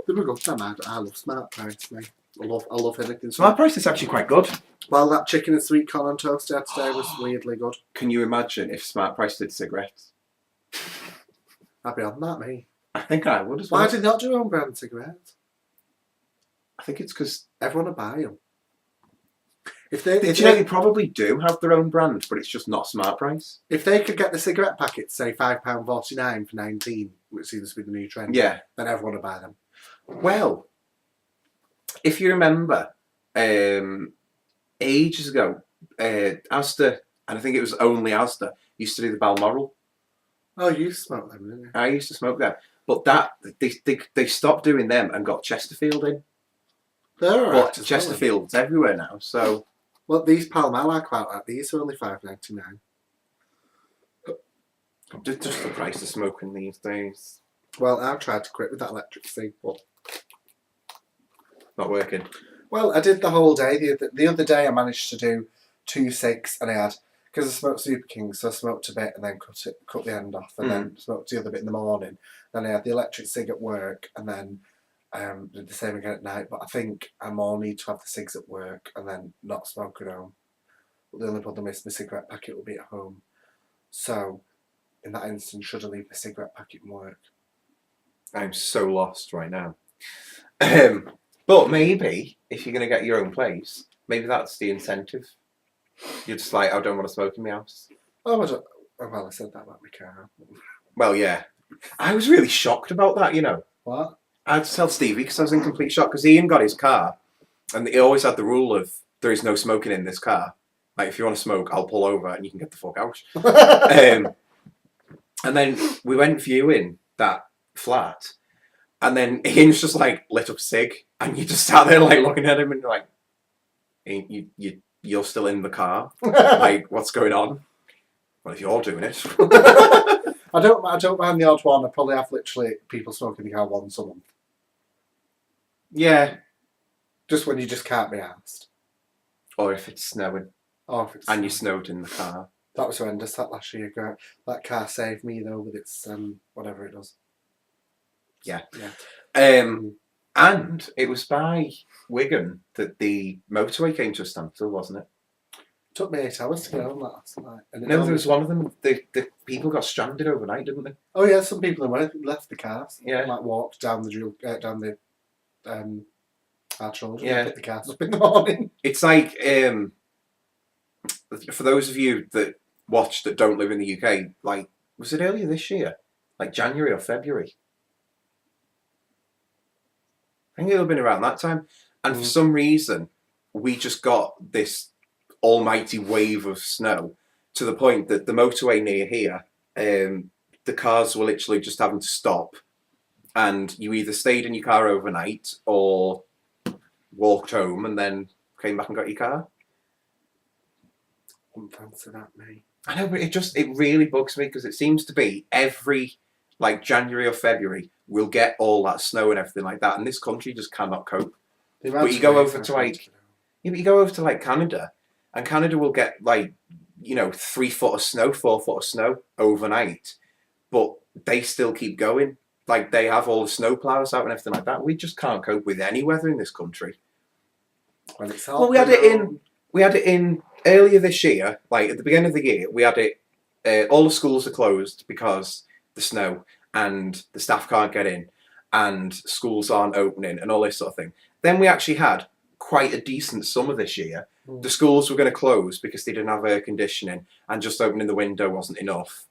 They were good, damn, I love Smart Price, mate. I love anything. Smart Price is actually quite good. Well, that chicken and sweet corn on toast I had today was weirdly good. Can you imagine if Smart Price did cigarettes? I'd be on that, mate. I think I would as well. Why did they not do own brand cigarettes? I think it's because Everyone would buy them. they probably do have their own brand, but it's just not Smart Price. If they could get the cigarette packets, say £5.49 for 19, which seems to be the new trend, Yeah. then everyone would buy them. Well, if you remember, ages ago, Asda, and I think it was only Asda, used to do the Balmoral. Oh, you smoked them, didn't you? I used to smoke that, but they stopped doing them and got Chesterfield in. They're alright. But Chesterfield's everywhere now, so Well, these Pall Mall I quite like. These are only £5.99. just the price of smoking these days. Well, I've tried to quit with that electric cig, but Not working. well, I did the whole day. The other day I managed to do 2 cigs, and I had, because I smoked Super King, so I smoked a bit and then cut the end off, and then smoked the other bit in the morning. Then I had the electric cig at work, and then did the same again at night. But I think I more need to have the cigs at work and then not smoke at home. But the only problem is my cigarette packet will be at home. So, in that instance, should I leave the cigarette packet in work? I'm so lost right now. But maybe if you're going to get your own place, maybe that's the incentive. You're just like, I don't want to smoke in my house. Oh, I don't. Oh, well, I said that about my car. Well, yeah. I was really shocked about that, you know. What? I had to tell Stevie because I was in complete shock because Ian got his car and he always had the rule of there is no smoking in this car. Like, if you want to smoke, I'll pull over and you can get the fuck out. And then we went viewing that flat and then Ian's just like lit up cig and you just sat there like looking at him and like, you're still in the car. Like, what's going on? Well, if you're doing it. I don't mind the odd one. I probably have literally people smoking in the car once a month. Yeah. Just when you just can't be asked. Or if it's snowing. Or if it's And you snowed in the car. That was horrendous. That last year, that car saved me though with its whatever it does. Yeah. Yeah. And it was by Wigan that the motorway came to a standstill, wasn't it? It took me 8 hours to get home last night. And No, there was one of them. The people got stranded overnight, didn't they? Oh yeah, some people left the cars. Yeah. Like walked down the Arch Road and Yeah. picked the cars up in the morning. It's like for those of you that watch that don't live in the UK, like, was it earlier this year? Like January or February? I think it'll have been around that time. And for some reason, we just got this almighty wave of snow to the point that the motorway near here, the cars were literally just having to stop and you either stayed in your car overnight or walked home and then came back and got your car. Wouldn't fancy that, mate. I know, but it really bugs me because it seems to be every like January or February we'll get all that snow and everything like that, and this country just cannot cope. But you go over to like, but you go over to like Canada, and Canada will get like, 3 foot of snow, 4 foot of snow overnight, but they still keep going. Like, they have all the snow plows out and everything like that. We just can't cope with any weather in this country. When it's Well, we had it in earlier this year. Like at the beginning of the year, we had it. All the schools are closed because the snow and the staff can't get in, and schools aren't opening, and all this sort of thing. Then we actually had quite a decent summer this year. The schools were going to close because they didn't have air conditioning, and just opening the window wasn't enough.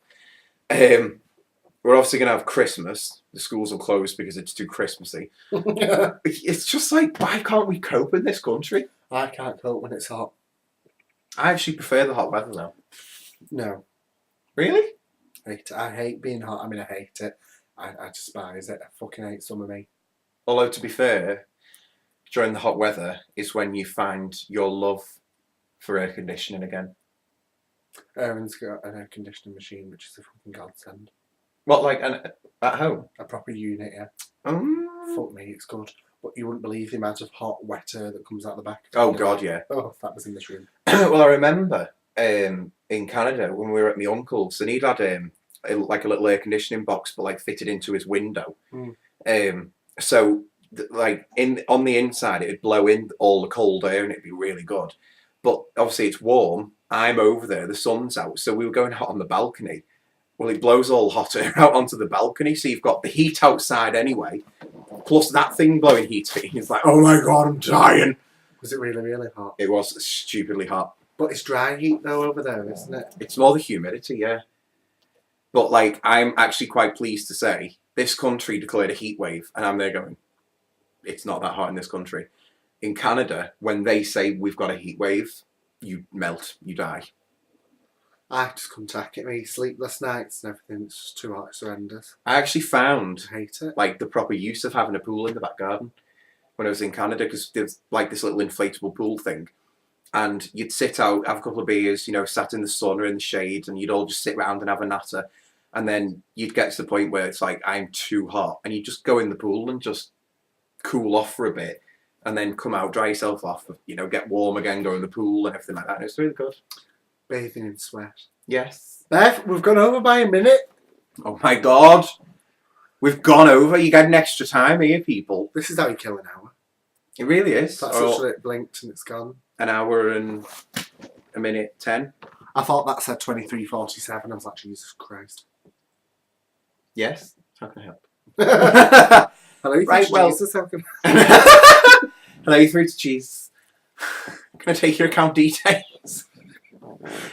We're obviously going to have Christmas. The schools will close because it's too Christmassy. It's just like, why can't we cope in this country? I can't cope when it's hot. I actually prefer the hot weather though. No. Really? Hate it. I hate being hot. I mean, I hate it. I despise it. I fucking hate summer, me. Although, to be fair, during the hot weather is when you find your love for air conditioning again. Aaron's got an air conditioning machine, which is a fucking godsend. What, like at home? A proper unit, yeah. Mm. Fuck me, it's good. But you wouldn't believe the amount of hot, wet air that comes out the back. Oh, God, yeah. Oh, that was in this room. Well, I remember in Canada when we were at my uncle's, and he'd had like a little air conditioning box, but like fitted into his window. So like on the inside, it'd blow in all the cold air, and it'd be really good. But obviously, it's warm. I'm over there. The sun's out, so we were going hot on the balcony. Well, it blows all hot air out onto the balcony, so you've got the heat outside anyway, plus that thing blowing heat in. It's like, oh my God, I'm dying. Was it really, really hot? It was stupidly hot. But it's dry heat though over there, isn't it? It's more the humidity, yeah. But like, I'm actually quite pleased to say this country declared a heat wave, and I'm there going, it's not that hot in this country. In Canada, when they say we've got a heat wave, you melt, you die. I just couldn't take it. Me sleepless nights and everything. It's just too hot. It's horrendous. I actually found I hate it. like the proper use of having a pool in the back garden when I was in Canada, because there's like this little inflatable pool thing, and you'd sit out, have a couple of beers, you know, sat in the sun or in the shade, and you'd all just sit around and have a natter, and then you'd get to the point where it's like, I'm too hot, and you just go in the pool and just cool off for a bit, and then come out, dry yourself off, you know, get warm again, go in the pool and everything like that. And it's really good. Bathing in sweat. Yes. Bev, we've gone over by a minute. Oh my God. We've gone over. You get an extra time here, people. This is how you kill an hour. It really is. That's such that it blinked and it's gone. An hour and a minute 10. I thought that said 23:47. I was like, Jesus Christ. Yes. How can I help? Hello, you Right, well. Jesus, how can... Hello, you through to cheese. Can I take your account details?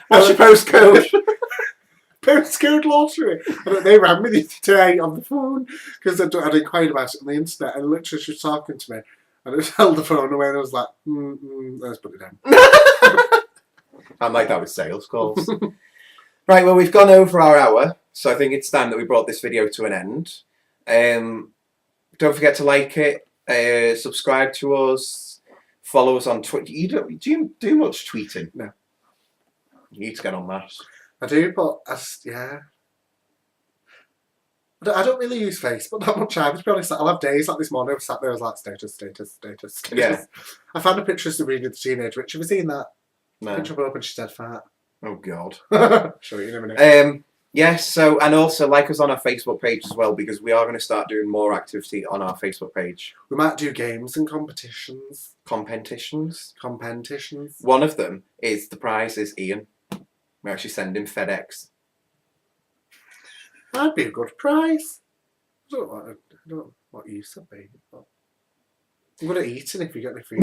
What's your postcode? Postcode lottery. They rang me the other day on the phone because I'd inquired about it on the internet, and literally she was talking to me, and I just held the phone away and I was like, let's put it down. I'm like that with sales calls. Right, well, we've gone over our hour, so I think it's time that we brought this video to an end. Don't forget to like it, subscribe to us, follow us on Twitter. Do you do much tweeting? No. You need to get on that. I do, but yeah. I don't really use Facebook that much either, to be honest. I'll have days like this morning, I was sat there, I was like, status. Yeah. I found a picture of Sabrina the Teenage Witch. Have you seen that? No. Picture of her up and she's dead fat. Oh, God. Show you in a minute. Yes, so, and also like us on our Facebook page as well, because we are going to start doing more activity on our Facebook page. We might do games and competitions. Competitions. One of them is, the prize is Ian. We actually send him FedEx. That'd be a good prize. I don't know what use would be. But I'm good at eating if you get any food.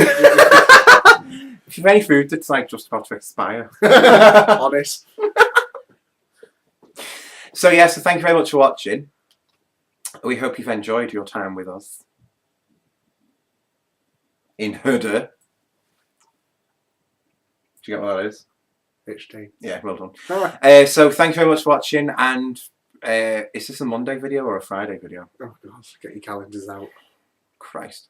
If you've any food that's like just about to expire. Honest. So yeah, so thank you very much for watching. We hope you've enjoyed your time with us in Hudder. Do you get what that is? HD. Yeah, well done. Alright. So thank you very much for watching, and is this a Monday video or a Friday video? Oh gosh, get your calendars out. Christ.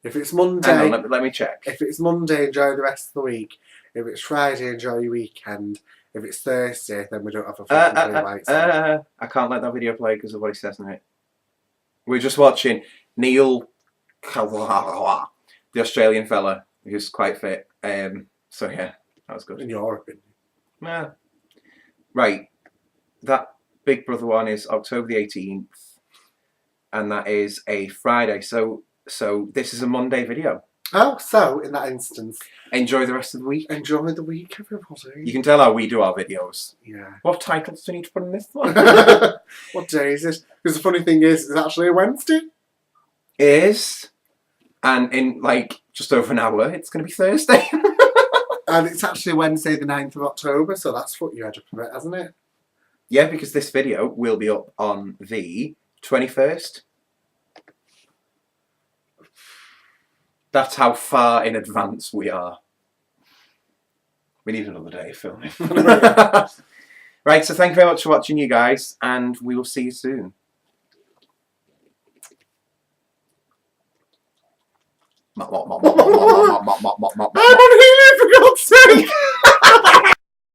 If it's Monday, Hang on, let me check. If it's Monday, enjoy the rest of the week. If it's Friday, enjoy your weekend. If it's Thursday, then we don't have a fucking play lights on. I can't let that video play because of what he says in it. We're just watching Neil, the Australian fella who's quite fit. So yeah, that was good. In your opinion. Yeah. Right. That Big Brother one is October the 18th. And that is a Friday. So this is a Monday video. Oh, so in that instance, enjoy the rest of the week. Enjoy the week, everybody. You can tell how we do our videos. Yeah. What titles do you need to put in this one? What day is it? Because the funny thing is, it's actually a Wednesday. It is. And in like just over an hour, it's going to be Thursday. And it's actually Wednesday the 9th of October, so that's what you had up a bit, hasn't it? Yeah, because this video will be up on the 21st. That's how far in advance we are. We need another day of filming. Right, so thank you very much for watching, you guys, and we will see you soon. I'm on Hulu, for God's sake!